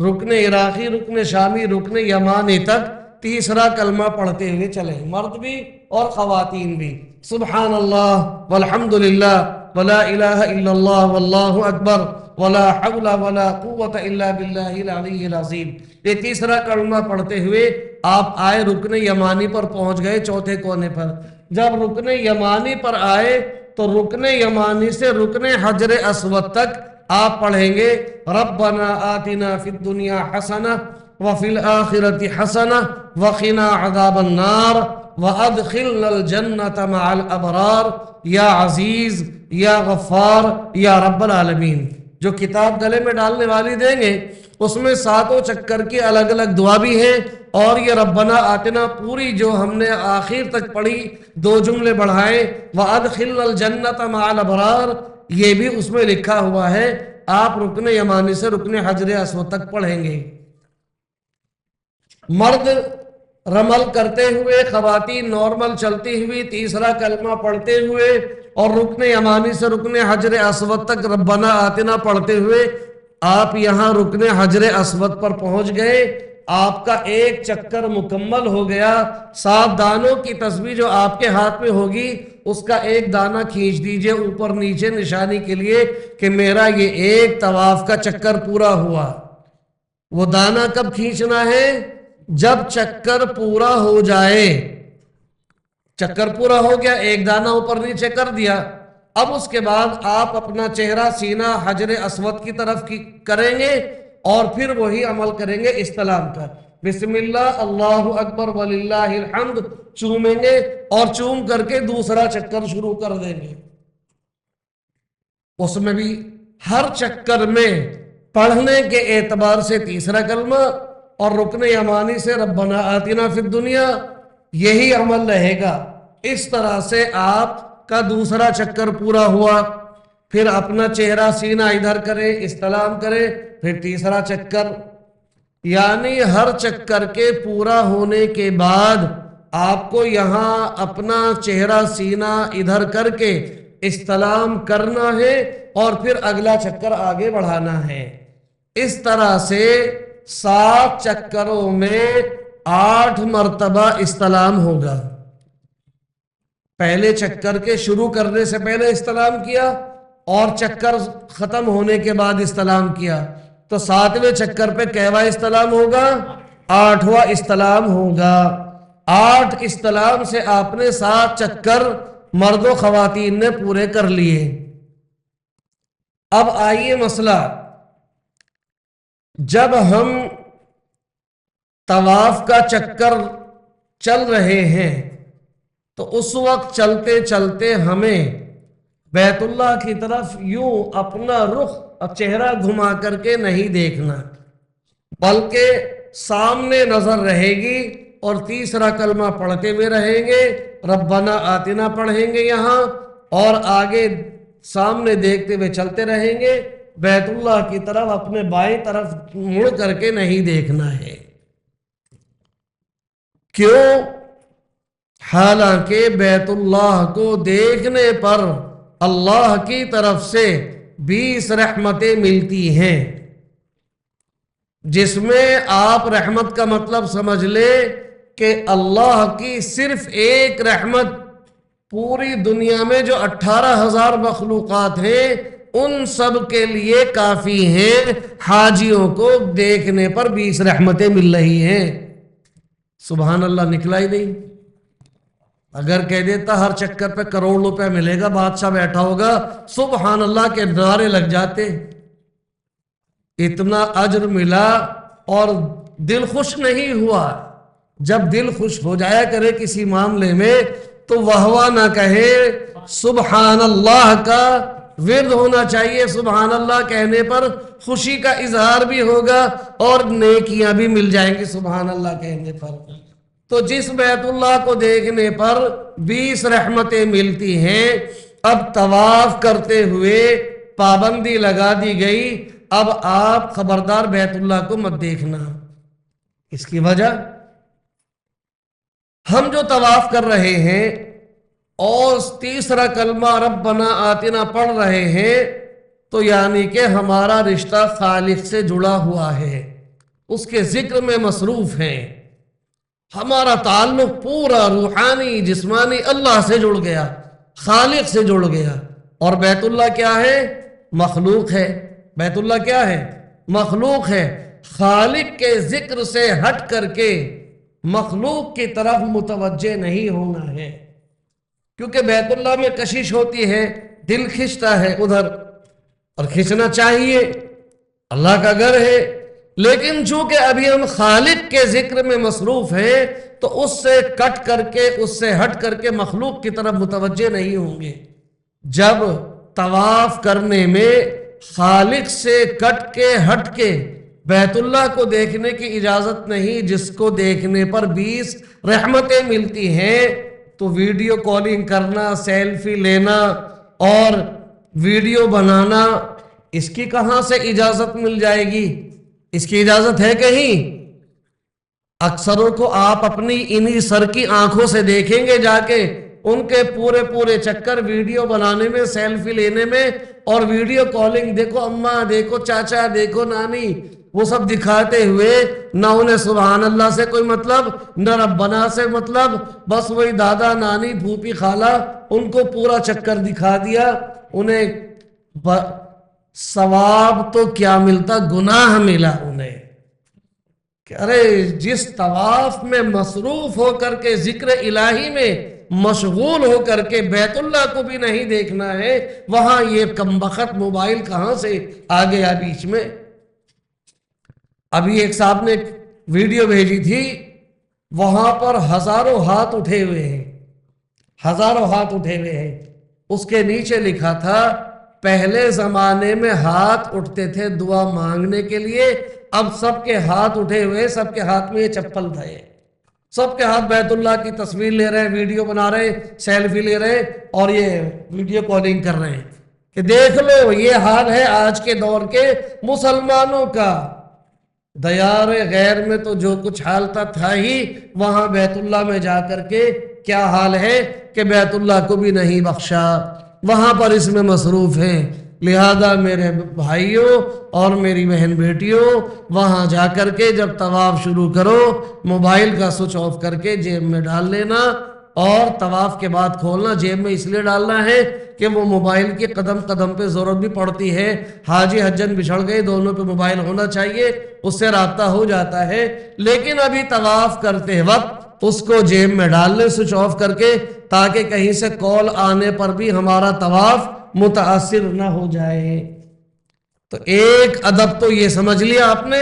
رکن عراقی، رکن شامی، رکن یمانی تک تیسرا کلمہ پڑھتے ہوئے چلیں، مرد بھی اور خواتین بھی۔ سبحان اللہ والحمد للہ ولا الہ الا اللہ واللہ اکبر ولا حول ولا قوت الا باللہ العلی العظیم۔ یہ تیسرا کلمہ پڑھتے ہوئے آپ آئے، رکن یمانی پر پہنچ گئے، چوتھے کونے پر۔ جب رکن یمانی پر آئے تو رکن یمانی سے رکن حجر اسود تک آپ پڑھیں گے ربنا آتنا فی الدنیا حسنہ وفی الآخرۃ حسنہ وقنا عذاب النار وادخلنا الجنۃ مع الابرار یا عزیز یا غفار یا رب العالمین۔ جو کتاب گلے میں ڈالنے والی دیں گے اس میں 7 چکر کی الگ الگ دعا بھی ہے، اور یہ ربنا آتنا پوری جو ہم نے آخر تک پڑھی 2 جملے بڑھائے وادخلنا الجنۃ مع الابرار، یہ بھی اس میں لکھا ہوا ہے۔ آپ رکن یمانی سے رکن حجر اسود تک پڑھیں گے، مرد رمل کرتے ہوئے، خواتین نارمل چلتی ہوئی، تیسرا کلمہ پڑھتے ہوئے، اور رکن یمانی سے رکن حجر اسود تک ربنا آتنا پڑھتے ہوئے آپ یہاں رکن حجر اسود پر پہنچ گئے۔ آپ کا ایک چکر مکمل ہو گیا۔ 7 دانوں کی تسبیح جو آپ کے ہاتھ میں ہوگی اس کا ایک دانہ کھینچ دیجئے اوپر نیچے نشانی کے لیے کہ میرا یہ ایک طواف کا چکر پورا ہوا۔ وہ دانہ کب کھینچنا ہے؟ جب چکر پورا ہو جائے۔ چکر پورا ہو گیا، ایک دانہ اوپر نیچے کر دیا، اب اس کے بعد آپ اپنا چہرہ سینہ حجر اسود کی طرف کریں گے اور پھر وہی عمل کریں گے استلام کا، بسم اللہ اللہ اکبر وللہ الحمد چومیں گے اور چوم کر کے دوسرا چکر شروع کر دیں گے۔ اس میں بھی ہر چکر میں پڑھنے کے اعتبار سے تیسرا کلمہ اور رکن یمانی سے ربنا آتنا فی الدنیا، یہی عمل رہے گا۔ اس طرح سے آپ کا دوسرا چکر پورا ہوا، پھر اپنا چہرہ سینہ ادھر کرے، استلام کرے، پھر تیسرا چکر، یعنی ہر چکر کے پورا ہونے کے بعد آپ کو یہاں اپنا چہرہ سینہ ادھر کر کے استلام کرنا ہے اور پھر اگلا چکر آگے بڑھانا ہے۔ اس طرح سے 7 چکروں میں 8 مرتبہ استلام ہوگا۔ پہلے چکر کے شروع کرنے سے پہلے استلام کیا اور چکر ختم ہونے کے بعد استلام کیا، تو 7ویں چکر پہ کیواں استلام ہوگا؟ 8واں استلام ہوگا۔ 8 استلام سے آپ نے 7 چکر مرد و خواتین نے پورے کر لیے۔ اب آئیے مسئلہ، جب ہم طواف کا چکر چل رہے ہیں تو اس وقت چلتے چلتے ہمیں بیت اللہ کی طرف یوں اپنا رخ چہرہ گھما کر کے نہیں دیکھنا، بلکہ سامنے نظر رہے گی اور تیسرا کلمہ پڑھتے ہوئے رہیں گے، ربنا آتنا پڑھیں گے یہاں، اور آگے سامنے دیکھتے ہوئے چلتے رہیں گے۔ بیت اللہ کی طرف اپنے بائیں طرف مڑ کر کے نہیں دیکھنا ہے۔ کیوں؟ حالانکہ بیت اللہ کو دیکھنے پر اللہ کی طرف سے 20 رحمتیں ملتی ہیں، جس میں آپ رحمت کا مطلب سمجھ لیں کہ اللہ کی صرف ایک رحمت پوری دنیا میں جو 18,000 مخلوقات ہیں ان سب کے لیے کافی ہیں۔ حاجیوں کو دیکھنے پر 20 رحمتیں مل رہی ہیں۔ سبحان اللہ نکلا ہی نہیں۔ اگر کہہ دیتا ہر چکر پہ کروڑ روپے ملے گا، بادشاہ بیٹھا ہوگا، سبحان اللہ کے نعرے لگ جاتے۔ اتنا اجر ملا اور دل خوش نہیں ہوا۔ جب دل خوش ہو جایا کرے کسی معاملے میں تو واہ واہ نہ کہے، سبحان اللہ کا ورد ہونا چاہیے۔ سبحان اللہ کہنے پر خوشی کا اظہار بھی ہوگا اور نیکیاں بھی مل جائیں گی سبحان اللہ کہنے پر۔ تو جس بیتullah کو دیکھنے پر 20 رحمتیں ملتی ہیں، اب طواف کرتے ہوئے پابندی لگا دی گئی، اب آپ خبردار بیتullah کو مت دیکھنا۔ اس کی وجہ، ہم جو طواف کر رہے ہیں اور تیسرا کلمہ ربنا آتنا پڑھ رہے ہیں، تو یعنی کہ ہمارا رشتہ خالق سے جڑا ہوا ہے، اس کے ذکر میں مصروف ہیں، ہمارا تعلق پورا روحانی جسمانی اللہ سے جڑ گیا، خالق سے جڑ گیا۔ اور بیت اللہ کیا ہے؟ مخلوق ہے۔ بیت اللہ کیا ہے؟ مخلوق ہے۔ خالق کے ذکر سے ہٹ کر کے مخلوق کی طرف متوجہ نہیں ہونا ہے، کیونکہ بیت اللہ میں کشش ہوتی ہے، دل کھنچتا ہے ادھر، اور کھنچنا چاہیے، اللہ کا گھر ہے، لیکن چونکہ ابھی ہم خالق کے ذکر میں مصروف ہیں تو اس سے کٹ کر کے، اس سے ہٹ کر کے مخلوق کی طرف متوجہ نہیں ہوں گے۔ جب طواف کرنے میں خالق سے کٹ کے ہٹ کے بیت اللہ کو دیکھنے کی اجازت نہیں، جس کو دیکھنے پر 20 رحمتیں ملتی ہیں، تو ویڈیو کالنگ کرنا، سیلفی لینا اور ویڈیو بنانا، اس کی کہاں سے اجازت مل جائے گی؟ اس کی اجازت ہے کہیں؟ اکثروں کو آپ اپنی انہی سر کی آنکھوں سے دیکھیں گے جا کے، ان کے پورے پورے چکر ویڈیو بنانے میں، سیلفی لینے میں اور ویڈیو کالنگ، دیکھو اماں، دیکھو چاچا، دیکھو نانی، وہ سب دکھاتے ہوئے، نہ انہیں سبحان اللہ سے کوئی مطلب، نہ ربنا سے مطلب، بس وہی دادا، نانی، پھوپھی، خالہ، ان کو پورا چکر دکھا دیا۔ انہیں ثواب تو کیا ملتا، گناہ ملا انہیں کہ ارے جس طواف میں مصروف ہو کر کے ذکر الہی میں مشغول ہو کر کے بیت اللہ کو بھی نہیں دیکھنا ہے، وہاں یہ کمبخت موبائل کہاں سے آ گیا بیچ میں۔ ابھی ایک صاحب نے ویڈیو بھیجی تھی، وہاں پر ہزاروں ہاتھ اٹھے ہوئے ہیں، ہزاروں ہاتھ اٹھے ہوئے ہیں، اس کے نیچے لکھا تھا پہلے زمانے میں ہاتھ اٹھتے تھے دعا مانگنے کے لیے، اب سب کے ہاتھ اٹھے ہوئے، سب کے ہاتھ میں یہ چپل تھے، سب کے ہاتھ بیت اللہ کی تصویر لے رہے ہیں، ویڈیو بنا رہے ہیں، سیلفی لے رہے ہیں اور یہ ویڈیو کالنگ کر رہے ہیں کہ دیکھ لو یہ حال ہے آج کے دور کے مسلمانوں کا۔ دیار غیر میں تو جو کچھ حال تھا ہی، وہاں بیت اللہ میں جا کر کے کیا حال ہے کہ بیت اللہ کو بھی نہیں بخشا، وہاں پر اس میں مصروف ہیں۔ لہذا میرے بھائیوں اور میری بہن بیٹیوں، وہاں جا کر کے جب طواف شروع کرو، موبائل کا سوئچ آف کر کے جیب میں ڈال لینا، اور طواف کے بعد کھولنا۔ جیب میں اس لیے ڈالنا ہے کہ وہ موبائل کی قدم قدم پہ ضرورت بھی پڑتی ہے، حاجی حجن بچھڑ گئے، دونوں پہ موبائل ہونا چاہیے، اس سے رابطہ ہو جاتا ہے، لیکن ابھی طواف کرتے وقت اس کو جیب میں ڈال لیں سوئچ آف کر کے، تاکہ کہیں سے کال آنے پر بھی ہمارا طواف متاثر نہ ہو جائے۔ تو ایک ادب تو یہ سمجھ لیا آپ نے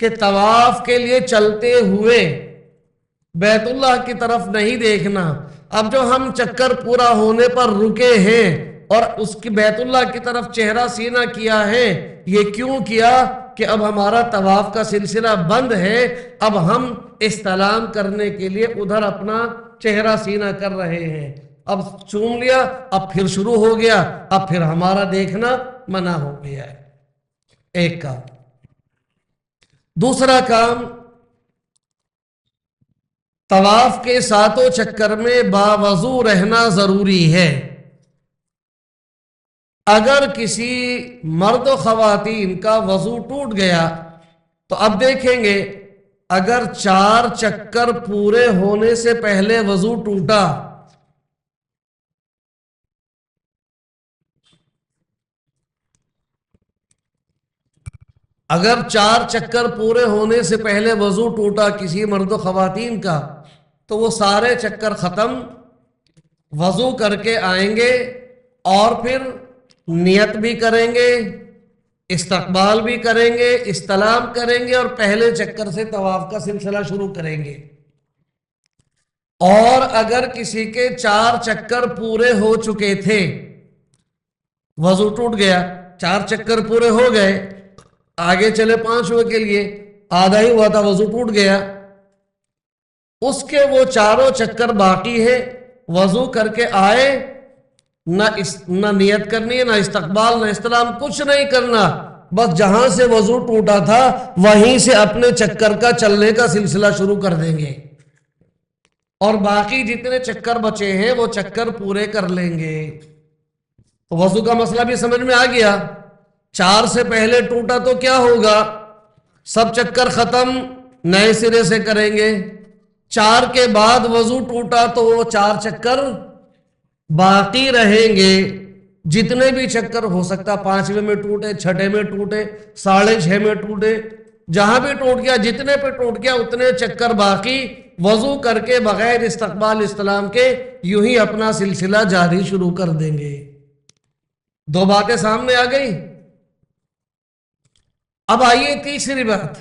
کہ طواف کے لیے چلتے ہوئے بیت اللہ کی طرف نہیں دیکھنا۔ اب جو ہم چکر پورا ہونے پر رکے ہیں اور اس کی بیت اللہ کی طرف چہرہ سینہ کیا ہے، یہ کیوں کیا کہ اب ہمارا طواف کا سلسلہ بند ہے، اب ہم استلام کرنے کے لیے ادھر اپنا چہرہ سینہ کر رہے ہیں۔ اب چوم لیا، اب پھر شروع ہو گیا، اب پھر ہمارا دیکھنا منع ہو گیا ہے۔ ایک کام۔ دوسرا کام، طواف کے ساتوں چکر میں باوضو رہنا ضروری ہے۔ اگر کسی مرد و خواتین کا وضو ٹوٹ گیا تو اب دیکھیں گے، اگر 4 چکر پورے ہونے سے پہلے وضو ٹوٹا، اگر 4 چکر پورے ہونے سے پہلے وضو ٹوٹا کسی مرد و خواتین کا، تو وہ سارے چکر ختم، وضو کر کے آئیں گے اور پھر نیت بھی کریں گے، استقبال بھی کریں گے، استلام کریں گے اور پہلے چکر سے طواف کا سلسلہ شروع کریں گے۔ اور اگر کسی کے 4 چکر پورے ہو چکے تھے، وضو ٹوٹ گیا، 4 چکر پورے ہو گئے، آگے چلے 5ویں کے لیے، آدھا ہی ہوا تھا، وضو ٹوٹ گیا، اس کے وہ چاروں چکر باقی ہے. وضو کر کے آئے، نہ نیت کرنی ہے، نہ استقبال، نہ استلام، کچھ نہیں کرنا. بس جہاں سے وضو ٹوٹا تھا وہیں سے اپنے چکر کا چلنے کا سلسلہ شروع کر دیں گے، اور باقی جتنے چکر بچے ہیں وہ چکر پورے کر لیں گے. تو وضو کا مسئلہ بھی سمجھ میں آ گیا. 4 سے پہلے ٹوٹا تو کیا ہوگا؟ سب چکر ختم، نئے سرے سے کریں گے. 4 کے بعد وضو ٹوٹا تو وہ 4 چکر باقی رہیں گے. جتنے بھی چکر ہو سکتا، 5ویں میں ٹوٹے، 6 میں ٹوٹے، 6:30 میں ٹوٹے، جہاں بھی ٹوٹ گیا، جتنے پہ ٹوٹ گیا اتنے چکر باقی. وضو کر کے بغیر استقبال استلام کے یوں ہی اپنا سلسلہ جاری شروع کر دیں گے. 2 باتیں سامنے آ گئی. اب آئیے تیسری بات.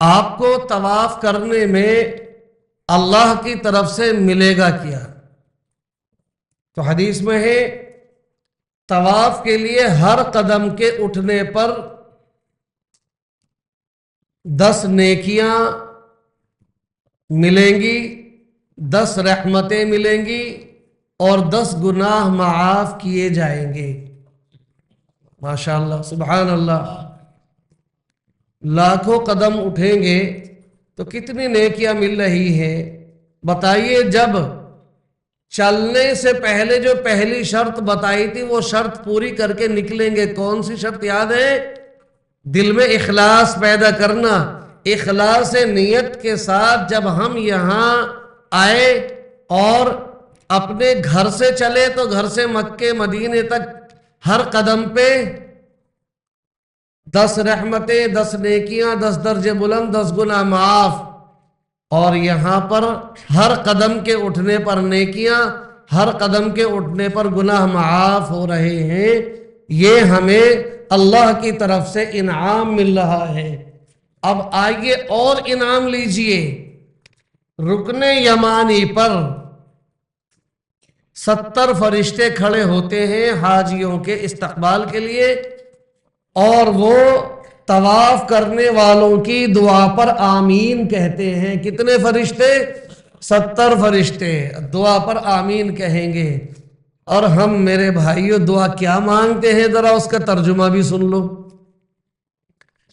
آپ کو طواف کرنے میں اللہ کی طرف سے ملے گا کیا؟ تو حدیث میں ہے طواف کے لیے ہر قدم کے اٹھنے پر 10 نیکیاں ملیں گی، 10 رحمتیں ملیں گی، اور 10 گناہ معاف کیے جائیں گے. ماشاءاللہ، سبحان اللہ. لاکھوں قدم اٹھیں گے تو کتنی نیکیاں مل رہی ہیں. بتائیے، جب چلنے سے پہلے جو پہلی شرط بتائی تھی وہ شرط پوری کر کے نکلیں گے. کون سی شرط یاد ہے؟ دل میں اخلاص پیدا کرنا. اخلاص نیت کے ساتھ جب ہم یہاں آئے اور اپنے گھر سے چلے تو گھر سے مکے مدینے تک ہر قدم پہ 10 رحمتیں، 10 نیکیاں، 10 درجے بلند، 10 گناہ معاف. اور یہاں پر ہر قدم کے اٹھنے پر نیکیاں، ہر قدم کے اٹھنے پر گناہ معاف ہو رہے ہیں. یہ ہمیں اللہ کی طرف سے انعام مل رہا ہے. اب آئیے اور انعام لیجئے. رکن یمانی پر 70 فرشتے کھڑے ہوتے ہیں حاجیوں کے استقبال کے لیے، اور وہ طواف کرنے والوں کی دعا پر آمین کہتے ہیں. کتنے فرشتے؟ 70 فرشتے دعا پر آمین کہیں گے. اور ہم میرے بھائیوں دعا کیا مانگتے ہیں، ذرا اس کا ترجمہ بھی سن لو.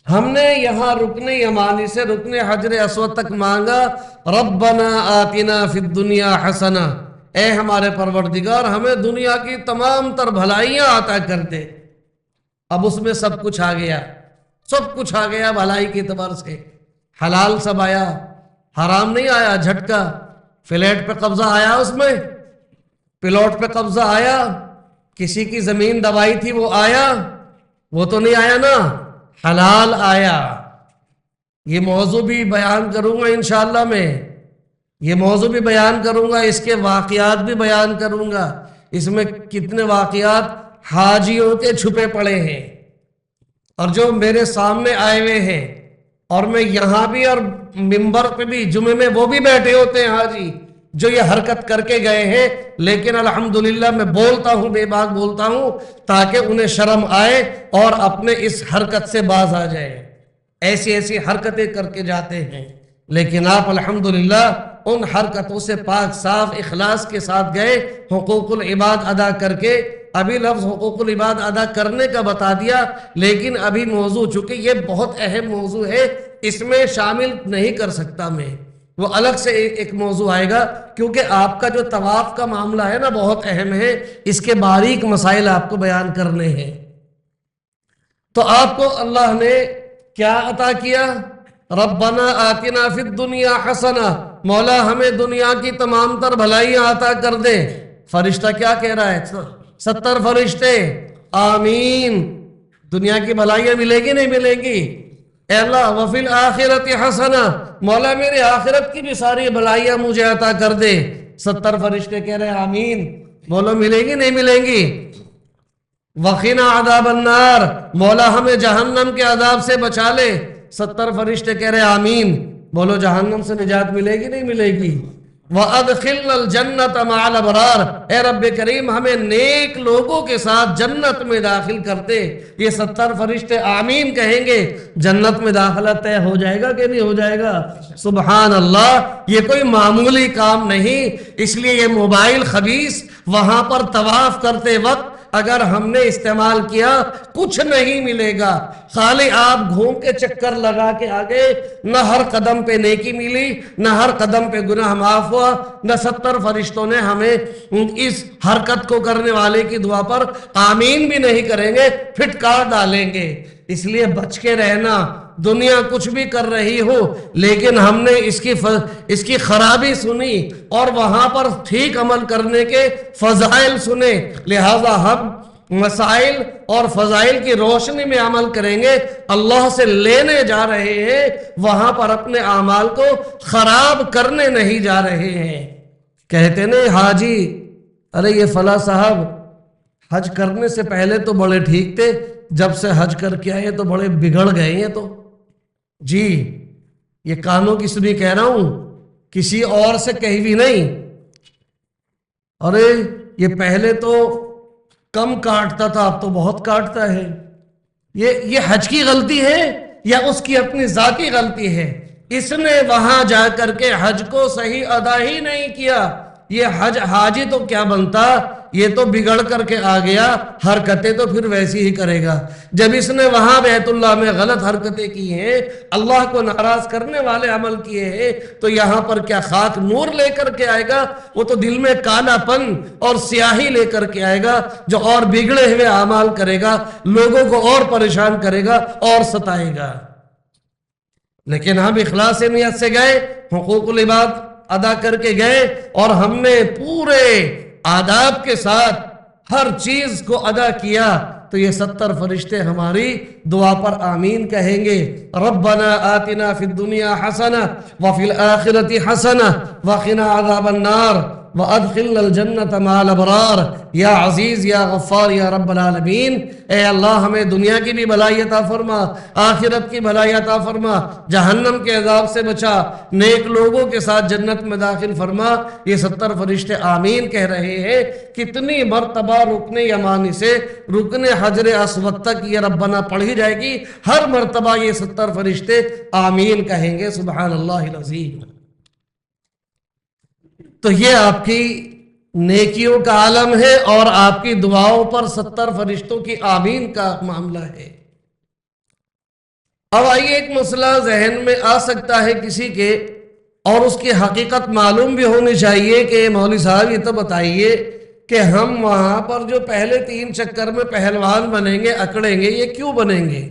ہم نے یہاں رکن یمانی سے رکن حجر اسود تک مانگا، ربنا آتنا فی الدنیا حسنہ، اے ہمارے پروردگار ہمیں دنیا کی تمام تر بھلائیاں عطا کر دے. اب اس میں سب کچھ آ گیا، سب کچھ آ گیا بھلائی کے اعتبار سے. حلال سب آیا، حرام نہیں آیا. جھٹکا فلیٹ پہ قبضہ آیا، اس میں پلاٹ پہ قبضہ آیا، کسی کی زمین دبائی تھی وہ آیا، وہ تو نہیں آیا نا. حلال آیا. یہ موضوع بھی بیان کروں گا انشاءاللہ. میں یہ موضوع بھی بیان کروں گا، اس کے واقعات بھی بیان کروں گا. اس میں کتنے واقعات حاجیوں کے چھپے پڑے ہیں، اور جو میرے سامنے آئے ہوئے ہیں، اور میں یہاں بھی اور منبر پہ بھی جمعے میں وہ بھی بیٹھے ہوتے ہیں حاجی جو یہ حرکت کر کے گئے ہیں. لیکن الحمدللہ میں بولتا ہوں، بے باک بولتا ہوں، تاکہ انہیں شرم آئے اور اپنے اس حرکت سے باز آ جائے. ایسی ایسی حرکتیں کر کے جاتے ہیں، لیکن آپ الحمدللہ ان حرکتوں سے پاک صاف اخلاص کے ساتھ گئے، حقوق العباد ادا کر کے. ابھی لفظ حقوق العباد ادا کرنے کا بتا دیا، لیکن ابھی موضوع، چونکہ یہ بہت اہم موضوع ہے، اس میں شامل نہیں کر سکتا میں، وہ الگ سے ایک موضوع آئے گا. کیونکہ آپ کا جو طواف کا معاملہ ہے نا بہت اہم ہے، اس کے باریک مسائل آپ کو بیان کرنے ہیں. تو آپ کو اللہ نے کیا عطا کیا؟ ربنا آتنا فی الدنیا حسنہ، مولا ہمیں دنیا کی تمام تر بھلائیاں عطا کر دے. فرشتہ کیا کہہ رہا ہے؟ 70 فرشتے آمین. دنیا کی بھلائیاں ملے گی نہیں ملے گی؟ اے اللہ وفی الآخرۃ حسنہ، مولا میرے آخرت کی بھی ساری بھلائیاں مجھے عطا کر دے. 70 فرشتے کہہ رہے آمین. بولو ملے گی نہیں ملیں گی؟ وقنا عذاب النار، مولا ہمیں جہنم کے عذاب سے بچا لے. 70 فرشتے کہہ رہے آمین. بولو جہنم سے نجات ملے گی نہیں ملے گی؟ وَأَدْخِلْنَا الْجَنَّةَ مَعَ الْأَبْرَارِ، اے رب کریم ہمیں نیک لوگوں کے ساتھ جنت میں داخل کرتے۔ یہ 70 فرشتے آمین کہیں گے، جنت میں داخلہ طے ہو جائے گا کہ نہیں ہو جائے گا؟ سبحان اللہ، یہ کوئی معمولی کام نہیں۔ اس لیے یہ موبائل خبیث وہاں پر طواف کرتے وقت اگر ہم نے استعمال کیا کچھ نہیں ملے گا، خالی آپ گھوم کے چکر لگا کے آگے، نہ ہر قدم پہ نیکی ملی، نہ ہر قدم پہ گناہ معاف ہوا، نہ 70 فرشتوں نے ہمیں اس حرکت کو کرنے والے کی دعا پر آمین بھی نہیں کریں گے، پھٹکار ڈالیں گے۔ اس لیے بچ کے رہنا، دنیا کچھ بھی کر رہی ہو لیکن ہم نے اس کی خرابی سنی اور وہاں پر ٹھیک عمل کرنے کے فضائل سنے، لہذا ہم مسائل اور فضائل کی روشنی میں عمل کریں گے۔ اللہ سے لینے جا رہے ہیں، وہاں پر اپنے اعمال کو خراب کرنے نہیں جا رہے ہیں۔ کہتے نہیں حاجی، ارے یہ فلاں صاحب حج کرنے سے پہلے تو بڑے ٹھیک تھے، جب سے حج کر کے آئے تو بڑے بگڑ گئے ہیں۔ تو جی یہ کانوں کی سنی کہہ رہا ہوں، کسی اور سے کہی بھی نہیں۔ ارے یہ پہلے تو کم کاٹتا تھا، اب تو بہت کاٹتا ہے۔ یہ حج کی غلطی ہے یا اس کی اپنی ذاتی غلطی ہے؟ اس نے وہاں جا کر کے حج کو صحیح ادا ہی نہیں کیا۔ یہ حاجی تو کیا بنتا، یہ تو بگڑ کر کے آ گیا، حرکتیں تو پھر ویسی ہی کرے گا۔ جب اس نے وہاں بیت اللہ میں غلط حرکتیں کی ہیں، اللہ کو ناراض کرنے والے عمل کیے ہیں، تو یہاں پر کیا خاک نور لے کر کے آئے گا؟ وہ تو دل میں کالا پن اور سیاہی لے کر کے آئے گا، جو اور بگڑے ہوئے اعمال کرے گا، لوگوں کو اور پریشان کرے گا اور ستائے گا۔ لیکن ہم اخلاص نیت سے گئے، حقوق العباد ادا کر کے گئے، اور ہم نے پورے آداب کے ساتھ ہر چیز کو ادا کیا، تو یہ 70 فرشتے ہماری دعا پر آمین کہیں گے۔ ربنا آتنا فی الدنیا حسنہ وفی الآخرۃ حسنہ وقنا عذاب النار وادخلنا الجنۃ مع الابرار یا عزیز یا غفار یا رب العالمین۔ اے اللہ ہمیں دنیا کی بھی بھلائی عطا فرما، آخرت کی بھلائی عطا فرما، جہنم کے عذاب سے بچا، نیک لوگوں کے ساتھ جنت میں داخل فرما۔ یہ 70 فرشتے آمین کہہ رہے ہیں۔ کتنی مرتبہ رکن یمانی سے رکن حجر اسود تک یہ ربنا پڑھی جائے گی، ہر مرتبہ یہ 70 فرشتے آمین کہیں گے۔ سبحان اللہ العظیم۔ تو یہ آپ کی نیکیوں کا عالم ہے اور آپ کی دعاؤں پر 70 فرشتوں کی آمین کا معاملہ ہے۔ اب آئیے، ایک مسئلہ ذہن میں آ سکتا ہے کسی کے، اور اس کی حقیقت معلوم بھی ہونی چاہیے کہ مولوی صاحب یہ تو بتائیے کہ ہم وہاں پر جو پہلے 3 چکر میں پہلوان بنیں گے، اکڑیں گے، یہ کیوں بنیں گے؟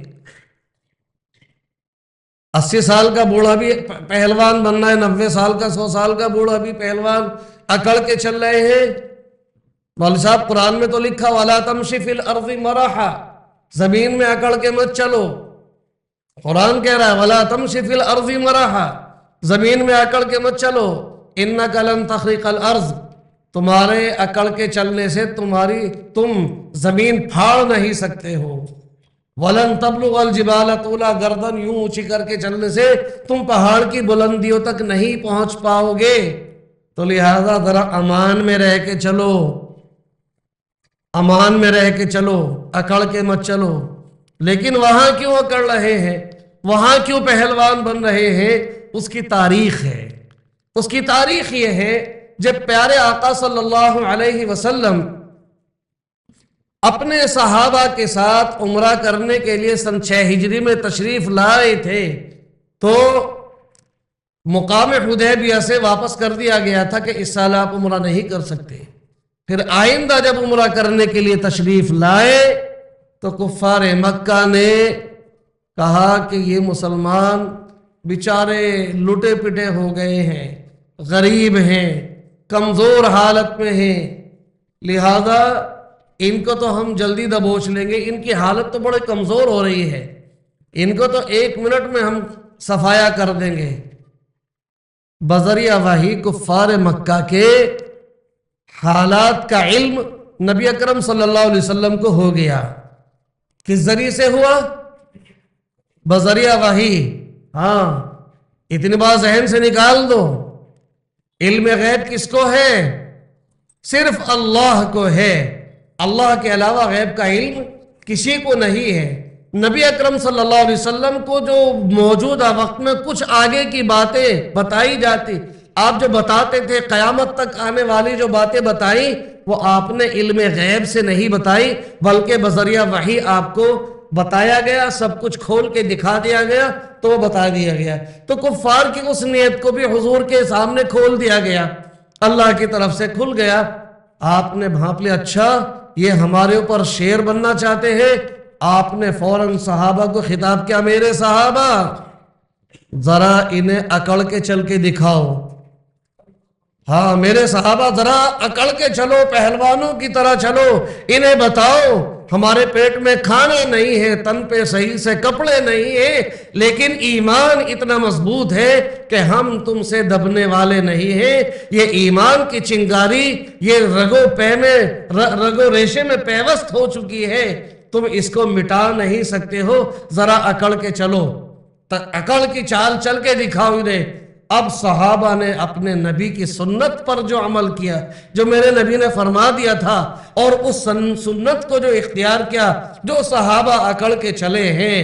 80 سال کا بوڑھا بھی پہلوان بننا ہے، 90 سال کا 100 سال کا بوڑھا بھی پہلوان اکڑ کے چل رہے ہیں۔ مولوی صاحب قرآن میں تو لکھا وَلَا تَمْشِ فِي الْأَرْضِ مَرَحًا، زمین میں اکڑ کے مت چلو۔ قرآن کہہ رہا ہے وَلَا تَمْشِ فِي الْأَرْضِ مَرَحًا، زمین میں اکڑ کے مت چلو۔ إِنَّكَ لَن تَخْرِقَ الْأَرْضِ، تمہارے اکڑ کے چلنے سے تم زمین پھاڑ نہیں سکتے ہو۔ وَلَن تَبْلُغَ الْجِبَالَ طُولًا، گردن یوں اونچی کر کے چلنے سے تم پہاڑ کی بلندیوں تک نہیں پہنچ پاؤ گے۔ تو لہذا ذرا امان میں رہ کے چلو، امان میں رہ کے چلو، اکڑ کے مت چلو۔ لیکن وہاں کیوں اکڑ رہے ہیں، وہاں کیوں پہلوان بن رہے ہیں؟ اس کی تاریخ ہے۔ اس کی تاریخ یہ ہے، جب پیارے آقا صلی اللہ علیہ وسلم اپنے صحابہ کے ساتھ عمرہ کرنے کے لیے سن 6 ہجری میں تشریف لائے تھے، تو مقام حدیبیہ سے واپس کر دیا گیا تھا کہ اس سال آپ عمرہ نہیں کر سکتے۔ پھر آئندہ جب عمرہ کرنے کے لیے تشریف لائے تو کفار مکہ نے کہا کہ یہ مسلمان بیچارے لٹے پٹے ہو گئے ہیں، غریب ہیں، کمزور حالت میں ہیں، لہذا ان کو تو ہم جلدی دبوچ لیں گے، ان کی حالت تو بڑے کمزور ہو رہی ہے، ان کو تو 1 منٹ میں ہم صفایا کر دیں گے۔ بذریعہ وحی کفار مکہ کے حالات کا علم نبی اکرم صلی اللہ علیہ وسلم کو ہو گیا۔ کس ذریعے سے ہوا؟ بذریعہ وحی۔ ہاں، اتنی بات ذہن سے نکال دو، علم غیب کس کو ہے؟ صرف اللہ کو ہے، اللہ کے علاوہ غیب کا علم کسی کو نہیں ہے۔ نبی اکرم صلی اللہ علیہ وسلم کو جو موجودہ وقت میں کچھ آگے کی باتیں بتائی جاتی، آپ جو بتاتے تھے قیامت تک آنے والی جو باتیں بتائی، وہ آپ نے علم غیب سے نہیں بتائی، بلکہ بذریعہ وحی آپ کو بتایا گیا، سب کچھ کھول کے دکھا دیا گیا تو وہ بتا دیا گیا۔ تو کفار کی اس نیت کو بھی حضور کے سامنے کھول دیا گیا، اللہ کی طرف سے کھل گیا۔ آپ نے بھانپ لیا، اچھا یہ ہمارے اوپر شیر بننا چاہتے ہیں۔ آپ نے فوراً صحابہ کو خطاب کیا، میرے صحابہ ذرا انہیں اکڑ کے چل کے دکھاؤ۔ ہاں میرے صحابہ ذرا اکڑ کے چلو، پہلوانوں کی طرح چلو، انہیں بتاؤ ہمارے پیٹ میں کھانا نہیں ہے، تن پہ صحیح سے کپڑے نہیں ہیں، لیکن ایمان اتنا مضبوط ہے کہ ہم تم سے دبنے والے نہیں ہیں۔ یہ ایمان کی چنگاری یہ رگو ریشے میں پیوست ہو چکی ہے، تم اس کو مٹا نہیں سکتے ہو، ذرا اکڑ کے چلو، اکڑ کی چال چل کے دکھاؤ انہیں۔ اب صحابہ نے اپنے نبی کی سنت پر جو عمل کیا، جو میرے نبی نے فرما دیا تھا، اور اس سنت کو جو اختیار کیا، جو صحابہ اکڑ کے چلے ہیں،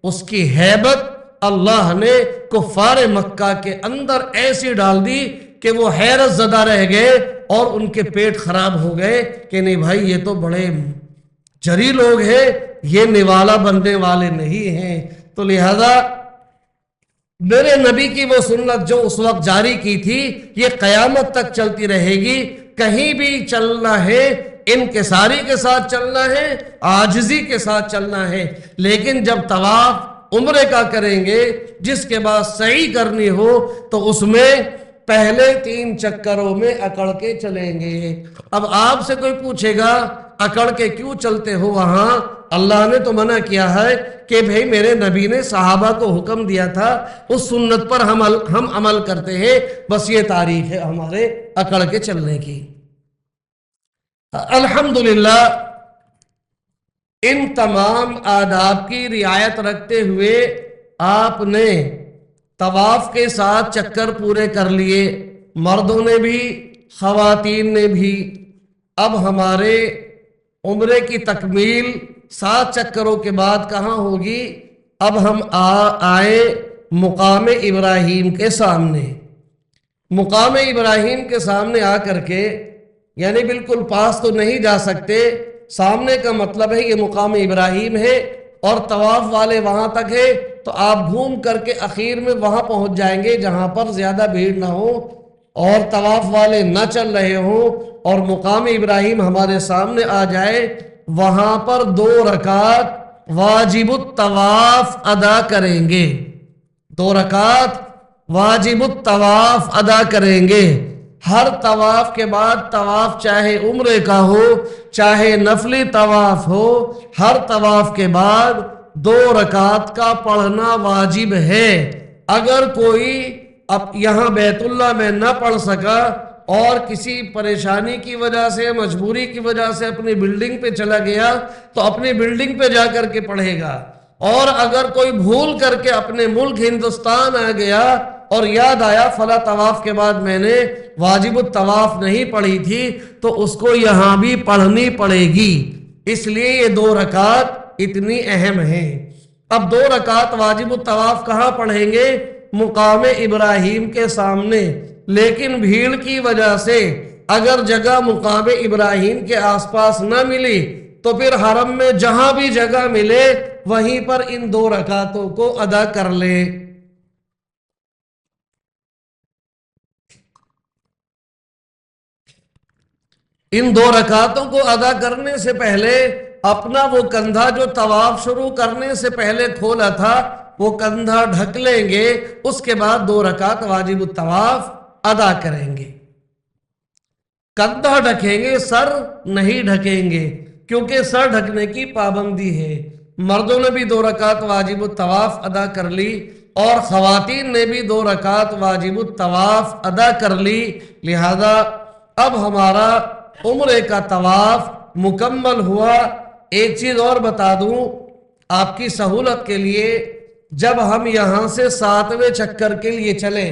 اس کی ہیبت اللہ نے کفار مکہ کے اندر ایسی ڈال دی کہ وہ حیرت زدہ رہ گئے اور ان کے پیٹ خراب ہو گئے کہ نہیں بھائی یہ تو بڑے جری لوگ ہیں، یہ نوالا بننے والے نہیں ہیں۔ تو لہذا میرے نبی کی وہ سنت جو اس وقت جاری کی تھی، یہ قیامت تک چلتی رہے گی۔ کہیں بھی چلنا ہے انکساری کے ساتھ چلنا ہے، عاجزی کے ساتھ چلنا ہے، لیکن جب طواف عمرے کا کریں گے، جس کے بعد سعی کرنی ہو، تو اس میں پہلے 3 چکروں میں اکڑ کے چلیں گے۔ اب آپ سے کوئی پوچھے گا اکڑ کے کیوں چلتے ہو وہاں؟ اللہ نے تو منع کیا ہے کہ بھئی میرے نبی نے صحابہ کو حکم دیا تھا، اس سنت پر ہم عمل کرتے ہیں، بس یہ تاریخ ہے ہمارے اکڑ کے چلنے کی۔ الحمدللہ ان تمام آداب کی رعایت رکھتے ہوئے آپ نے طواف کے 7 چکر پورے کر لیے، مردوں نے بھی خواتین نے بھی۔ اب ہمارے عمرے کی تکمیل 7 چکروں کے بعد کہاں ہوگی؟ اب ہم آئے مقام ابراہیم کے سامنے۔ مقام ابراہیم کے سامنے آ کر کے، یعنی بالکل پاس تو نہیں جا سکتے، سامنے کا مطلب ہے یہ مقام ابراہیم ہے اور طواف والے وہاں تک ہے، تو آپ گھوم کر کے اخیر میں وہاں پہنچ جائیں گے جہاں پر زیادہ بھیڑ نہ ہو اور طواف والے نہ چل رہے ہوں، اور مقام ابراہیم ہمارے سامنے آ جائے۔ وہاں پر 2 رکعت واجب الطواف ادا کریں گے، 2 رکعت واجب الطواف ادا کریں گے۔ ہر طواف کے بعد، طواف چاہے عمرے کا ہو چاہے نفلی طواف ہو، ہر طواف کے بعد 2 رکعت کا پڑھنا واجب ہے۔ اگر کوئی اب یہاں بیت اللہ میں نہ پڑھ سکا اور کسی پریشانی کی وجہ سے، مجبوری کی وجہ سے اپنی بلڈنگ پہ چلا گیا، تو اپنی بلڈنگ پہ جا کر کے پڑھے گا۔ اور اگر کوئی بھول کر کے اپنے ملک ہندوستان آ گیا اور یاد آیا فلاں طواف کے بعد میں نے واجب الطواف نہیں پڑھی تھی، تو اس کو یہاں بھی پڑھنی پڑے گی۔ اس لیے یہ 2 رکعت اتنی اہم ہیں۔ اب 2 رکعت واجب الطواف کہاں پڑھیں گے؟ مقام ابراہیم کے سامنے۔ لیکن بھیڑ کی وجہ سے اگر جگہ مقام ابراہیم کے آس پاس نہ ملی، تو پھر حرم میں جہاں بھی جگہ ملے وہیں پر ان 2 رکعتوں کو ادا کر لے۔ ان 2 رکعتوں کو ادا کرنے سے پہلے اپنا وہ کندھا جو طواف شروع کرنے سے پہلے کھولا تھا، وہ کندھا ڈھک لیں گے۔ اس کے بعد 2 رکعت واجب الطواف ادا کریں گے۔ کندھا ڈھکیں گے، سر نہیں ڈھکیں گے، کیونکہ سر ڈھکنے کی پابندی ہے۔ مردوں نے بھی 2 رکعت واجب الطواف ادا کر لی اور خواتین نے بھی 2 رکعت واجب الطواف ادا کر لی۔ لہذا اب ہمارا عمرے کا طواف مکمل ہوا۔ ایک چیز اور بتا دوں آپ کی سہولت کے لیے، جب ہم یہاں سے 7ویں چکر کے لیے چلیں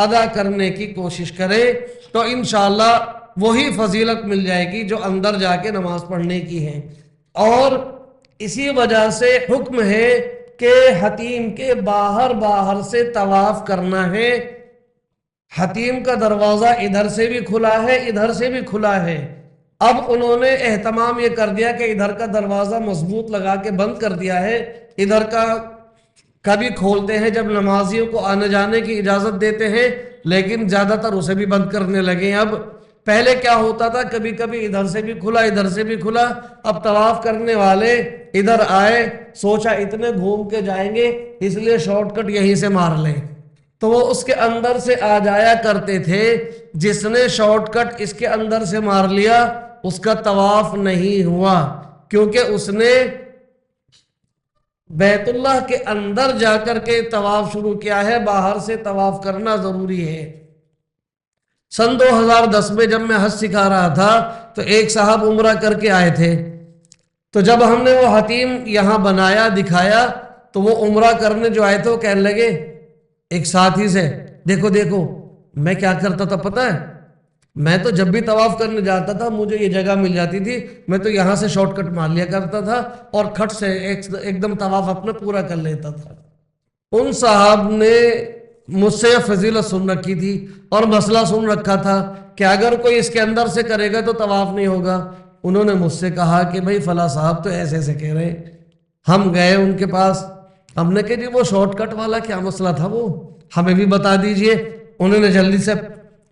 ادا کرنے کی کوشش کرے تو انشاءاللہ وہی فضیلت مل جائے گی جو اندر جا کے نماز پڑھنے کی ہے۔ اور اسی وجہ سے حکم ہے کہ حتیم کے باہر سے طواف کرنا ہے۔ حتیم کا دروازہ ادھر سے بھی کھلا ہے، ادھر سے بھی کھلا ہے۔ اب انہوں نے اہتمام یہ کر دیا کہ ادھر کا دروازہ مضبوط لگا کے بند کر دیا ہے، ادھر کا کبھی کھولتے ہیں جب نمازیوں کو آنے جانے کی اجازت دیتے ہیں، لیکن زیادہ تر اسے بھی بند کرنے لگے۔ اب پہلے کیا ہوتا تھا، کبھی کبھی ادھر سے بھی کھلا ادھر سے بھی کھلا۔ اب طواف کرنے والے ادھر آئے، سوچا اتنے گھوم کے جائیں گے اس لیے شارٹ کٹ یہیں سے مار لیں، تو وہ اس کے اندر سے آ جایا کرتے تھے۔ جس نے شارٹ کٹ اس کے اندر سے مار لیا اس کا طواف نہیں ہوا، کیونکہ اس نے بیت اللہ کے اندر جا کر کے طواف شروع کیا ہے، باہر سے طواف کرنا ضروری ہے۔ سن 2010 میں جب میں حج سکھا رہا تھا تو ایک صاحب عمرہ کر کے آئے تھے، تو جب ہم نے وہ حتیم یہاں بنایا دکھایا تو وہ عمرہ کرنے جو آئے تھے وہ کہنے لگے ایک ساتھی سے، دیکھو دیکھو میں کیا کرتا تھا پتہ ہے، میں تو جب بھی طواف کرنے جاتا تھا مجھے یہ جگہ مل جاتی تھی، میں تو یہاں سے شارٹ کٹ مار لیا کرتا تھا اور کھٹ سے ایک دم طواف اپنا پورا کر لیتا تھا۔ ان صاحب نے مجھ سے فضیلت سن رکھی تھی اور مسئلہ سن رکھا تھا کہ اگر کوئی اس کے اندر سے کرے گا تو طواف نہیں ہوگا۔ انہوں نے مجھ سے کہا کہ بھائی فلاں صاحب تو ایسے ایسے کہہ رہے ہیں۔ ہم گئے ان کے پاس، ہم نے کہا جی وہ شارٹ کٹ والا کیا مسئلہ تھا، وہ ہمیں بھی بتا دیجئے۔ انہوں نے جلدی سے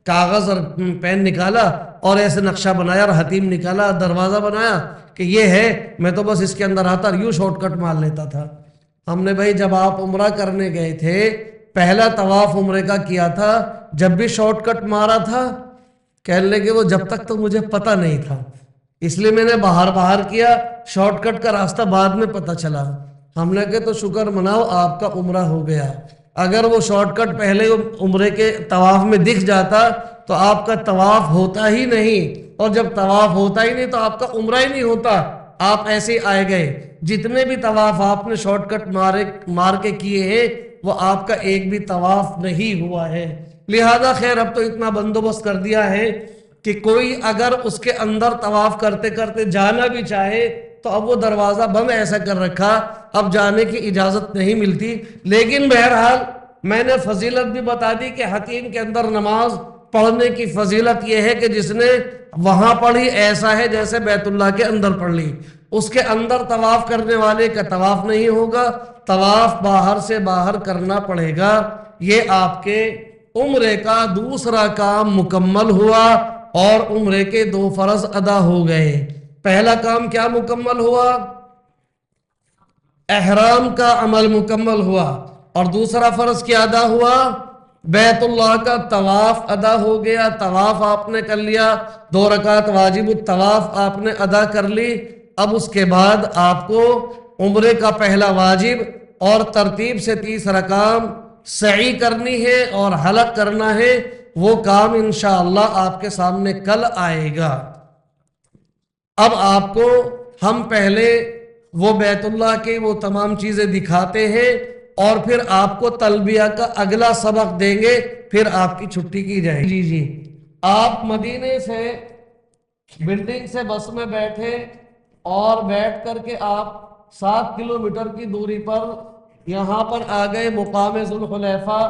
کاغذ اور پین نکالا اور ایسے نقشہ بنایا اور حتیم نکالا، دروازہ بنایا کہ یہ ہے، میں تو بس اس کے اندر آتا اور یوں شارٹ کٹ مار لیتا تھا۔ ہم نے بھائی جب آپ عمرہ کرنے گئے تھے پہلا طواف عمرے کا کیا تھا، جب بھی شارٹ کٹ مارا تھا؟ کہنے لگے وہ جب تک تو مجھے پتہ نہیں تھا، اس لیے میں نے باہر کیا، شارٹ کٹ کا راستہ بعد میں پتہ چلا۔ ہم نے کہا تو شکر مناؤ آپ کا عمرہ ہو گیا۔ اگر وہ شارٹ کٹ پہلے عمرے کے طواف میں دکھ جاتا تو آپ کا طواف ہوتا ہی نہیں، اور جب طواف ہوتا ہی نہیں تو آپ کا عمرہ ہی نہیں ہوتا، آپ ایسے ہی آئے گئے۔ جتنے بھی طواف آپ نے شارٹ کٹ مار کے کیے ہیں وہ آپ کا ایک بھی طواف نہیں ہوا ہے۔ لہذا خیر اب تو اتنا بندوبست کر دیا ہے کہ کوئی اگر اس کے اندر طواف کرتے کرتے جانا بھی چاہے تو اب وہ دروازہ بند ایسا کر رکھا، اب جانے کی اجازت نہیں ملتی۔ لیکن بہرحال میں نے فضیلت بھی بتا دی کہ حتیم کے اندر نماز پڑھنے کی فضیلت یہ ہے کہ جس نے وہاں پڑھی ایسا ہے جیسے بیت اللہ کے اندر پڑھ لی۔ اس کے اندر طواف کرنے والے کا طواف نہیں ہوگا، طواف باہر سے باہر کرنا پڑے گا۔ یہ آپ کے عمرے کا دوسرا کام مکمل ہوا اور عمرے کے 2 فرض ادا ہو گئے۔ پہلا کام کیا مکمل ہوا؟ احرام کا عمل مکمل ہوا، اور دوسرا فرض کیا ادا ہوا؟ بیت اللہ کا طواف ادا ہو گیا۔ طواف آپ نے کر لیا، 2 رکعت واجب الطواف آپ نے ادا کر لی۔ اب اس کے بعد آپ کو عمرے کا پہلا واجب اور ترتیب سے تیسرا کام سعی کرنی ہے اور حلق کرنا ہے۔ وہ کام انشاءاللہ آپ کے سامنے کل آئے گا۔ اب آپ کو ہم پہلے وہ بیت اللہ کے وہ تمام چیزیں دکھاتے ہیں اور پھر آپ کو تلبیہ کا اگلا سبق دیں گے، پھر آپ کی چھٹی کی جائے گی۔ جی آپ مدینے سے بلڈنگ سے بس میں بیٹھے اور بیٹھ کر کے آپ 7 کلومیٹر کی دوری پر یہاں پر آ گئے، مقام ذوالحلیفہ،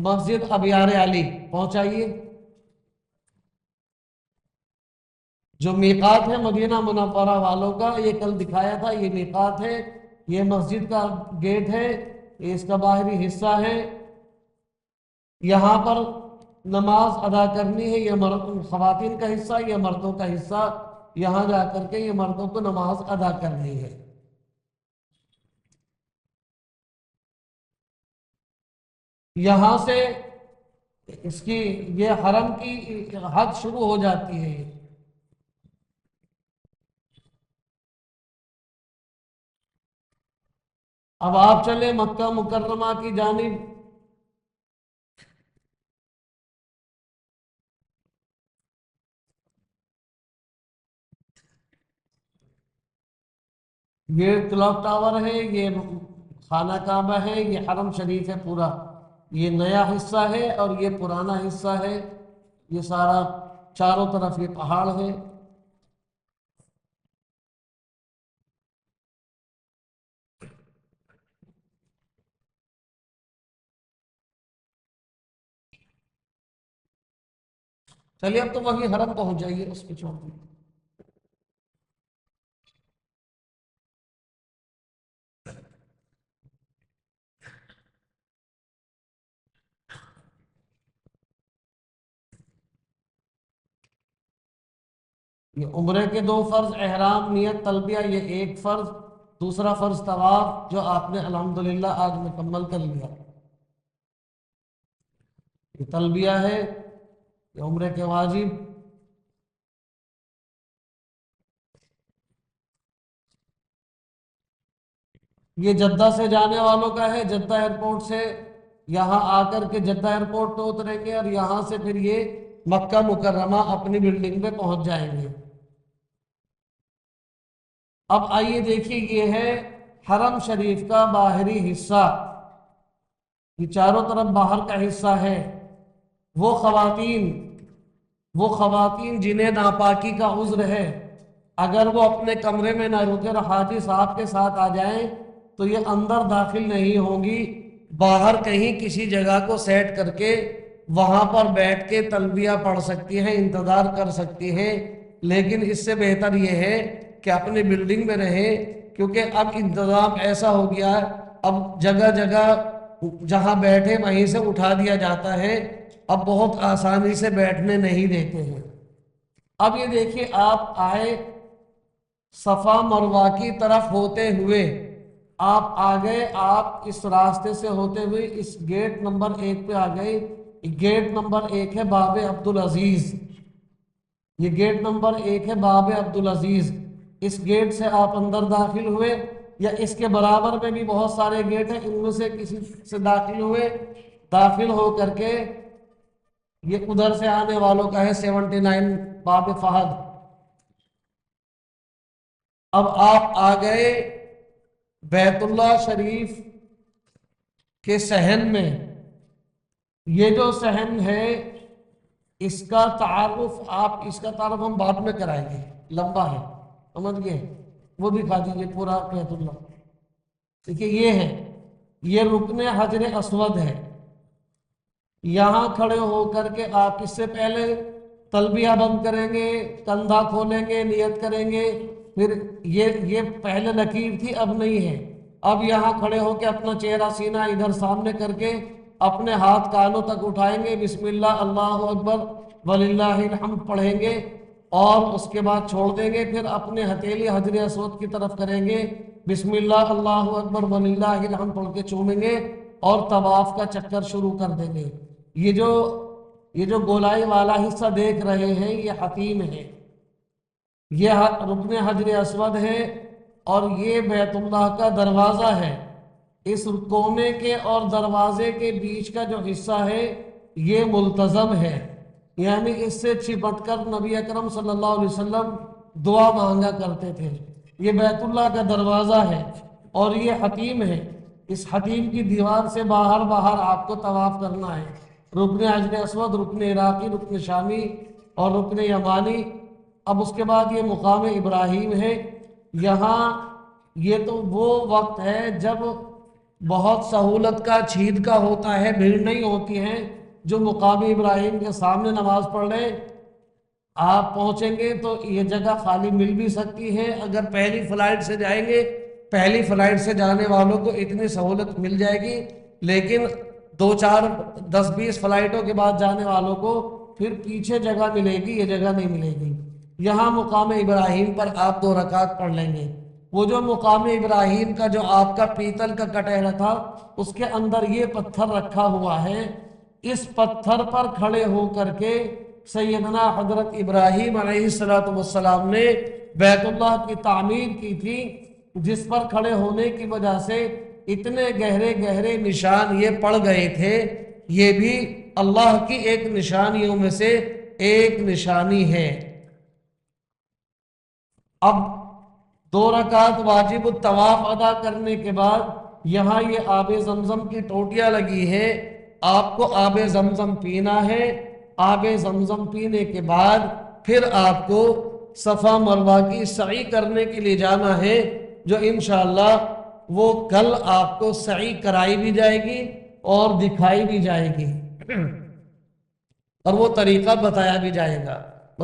مسجد ابیار علی پہنچائیے۔ جو میقات ہے مدینہ منورہ والوں کا، یہ کل دکھایا تھا، یہ میقات ہے، یہ مسجد کا گیٹ ہے، یہ اس کا باہری حصہ ہے۔ یہاں پر نماز ادا کرنی ہے، یہ خواتین کا حصہ، یہ مردوں کا حصہ۔ یہاں جا کر کے یہ مردوں کو نماز ادا کرنی ہے۔ یہاں سے اس کی یہ حرم کی حد شروع ہو جاتی ہے۔ اب آپ چلے مکہ مکرمہ کی جانب۔ یہ کلاک ٹاور ہے، یہ خانہ کعبہ ہے، یہ حرم شریف ہے پورا۔ یہ نیا حصہ ہے اور یہ پرانا حصہ ہے، یہ سارا چاروں طرف یہ پہاڑ ہے۔ چلیے اب تو وہی حرم پہنچ جائیے، اس پہ چھوڑ دیجیے۔ یہ عمرے کے دو فرض، احرام، نیت، تلبیہ، یہ ایک فرض، دوسرا فرض طواف جو آپ نے الحمدللہ آج مکمل کر لیا۔ یہ تلبیہ ہے، یہ عمرے کے واجب۔ یہ جدہ سے جانے والوں کا ہے، جدہ ایئرپورٹ سے یہاں آ کر کے جدہ ایئرپورٹ پہ اتریں گے اور یہاں سے پھر یہ مکہ مکرمہ اپنی بلڈنگ پہ پہنچ جائیں گے۔ اب آئیے دیکھیے، یہ ہے حرم شریف کا باہری حصہ، یہ چاروں طرف باہر کا حصہ ہے۔ وہ خواتین جنہیں ناپاکی کا عذر ہے، اگر وہ اپنے کمرے میں نہ رکے اور حاجی صاحب کے ساتھ آ جائیں تو یہ اندر داخل نہیں ہوں گی، باہر کہیں کسی جگہ کو سیٹ کر کے وہاں پر بیٹھ کے تلبیہ پڑھ سکتی ہیں، انتظار کر سکتی ہیں۔ لیکن اس سے بہتر یہ ہے کہ اپنی بلڈنگ میں رہیں، کیونکہ اب انتظام ایسا ہو گیا ہے، اب جگہ جگہ جہاں بیٹھے وہیں سے اٹھا دیا جاتا ہے، اب بہت آسانی سے بیٹھنے نہیں دیتے ہیں۔ اب یہ دیکھیے، آپ آئے صفا مروہ کی طرف ہوتے ہوئے، آپ آگئے، آپ اس راستے سے ہوتے ہوئے اس گیٹ نمبر 1 پہ آ گئے۔ گیٹ نمبر 1 ہے باب عبدالعزیز، یہ گیٹ نمبر 1 ہے باب عبدالعزیز۔ اس گیٹ سے آپ اندر داخل ہوئے، یا اس کے برابر میں بھی بہت سارے گیٹ ہیں، ان میں سے کسی سے داخل ہوئے، داخل ہو کر کے یہ ادھر سے آنے والوں کا ہے 79 باب فہد۔ اب آپ آ گئے بیت اللہ شریف کے صحن میں۔ یہ جو صحن ہے اس کا تعارف ہم بعد میں کرائیں گے، لمبا ہے، سمجھ گئے؟ وہ بھی کھا دیجیے پورا بیت اللہ۔ دیکھیے یہ ہے، یہ رکن حجر اسود ہے۔ یہاں کھڑے ہو کر کے آپ اس سے پہلے تلبیہ بند کریں گے، کندھا کھولیں گے، نیت کریں گے، پھر یہ پہلے لکیر تھی، اب نہیں ہے۔ اب یہاں کھڑے ہو کے اپنا چہرہ سینہ ادھر سامنے کر کے اپنے ہاتھ کانوں تک اٹھائیں گے، بسم اللہ اللہ اکبر وللہ الحمد پڑھیں گے، اور اس کے بعد چھوڑ دیں گے، پھر اپنے ہتھیلی حجر اسود کی طرف کریں گے، بسم اللہ اللہ اکبر وللہ الحمد پڑھ کے چومیں گے، اور طواف کا چکر شروع کر دیں گے۔ یہ جو گولائی والا حصہ دیکھ رہے ہیں یہ حتیم ہے، یہ رکن حجر اسود ہے، اور یہ بیت اللہ کا دروازہ ہے۔ اس کونے کے اور دروازے کے بیچ کا جو حصہ ہے یہ ملتزم ہے، یعنی اس سے چپٹ کر نبی اکرم صلی اللہ علیہ وسلم دعا مانگا کرتے تھے۔ یہ بیت اللہ کا دروازہ ہے اور یہ حتیم ہے۔ اس حتیم کی دیوار سے باہر آپ کو طواف کرنا ہے۔ رکن حجر اسود، رکن عراقی، رکن شامی اور رکن یمانی۔ اب اس کے بعد یہ مقام ابراہیم ہے۔ یہاں یہ تو وہ وقت ہے جب بہت سہولت کا، چھید کا ہوتا ہے، بھیڑ نہیں ہوتی ہے، جو مقام ابراہیم کے سامنے نماز پڑھ لیں۔ آپ پہنچیں گے تو یہ جگہ خالی مل بھی سکتی ہے، اگر پہلی فلائٹ سے جائیں گے، پہلی فلائٹ سے جانے والوں کو اتنی سہولت مل جائے گی، لیکن 2 4 10 20 فلائٹوں کے بعد جانے والوں کو پھر پیچھے جگہ ملے گی، یہ جگہ نہیں ملے گی۔ یہاں مقام ابراہیم پر آپ 2 رکعت پڑھ لیں گے۔ وہ جو مقام ابراہیم کا جو آپ کا پیتل کا کٹہرا تھا، اس کے اندر یہ پتھر رکھا ہوا ہے، اس پتھر پر کھڑے ہو کر کے سیدنا حضرت ابراہیم علیہ السلام نے بیت اللہ کی تعمیر کی تھی، جس پر کھڑے ہونے کی وجہ سے اتنے گہرے گہرے نشان یہ پڑ گئے تھے۔ یہ بھی اللہ کی ایک نشانیوں میں سے ایک نشانی ہے۔ اب 2 رکعت واجب الطواف ادا کرنے کے بعد یہاں یہ آب زمزم کی ٹوٹیاں لگی ہیں، آپ کو آب زمزم پینا ہے، آب زمزم پینے کے بعد پھر آپ کو صفا مروہ کی سعی کرنے کے لیے جانا ہے، جو انشاءاللہ وہ کل آپ کو سعی کرائی بھی جائے گی اور دکھائی بھی جائے گی اور وہ طریقہ بتایا بھی جائے گا۔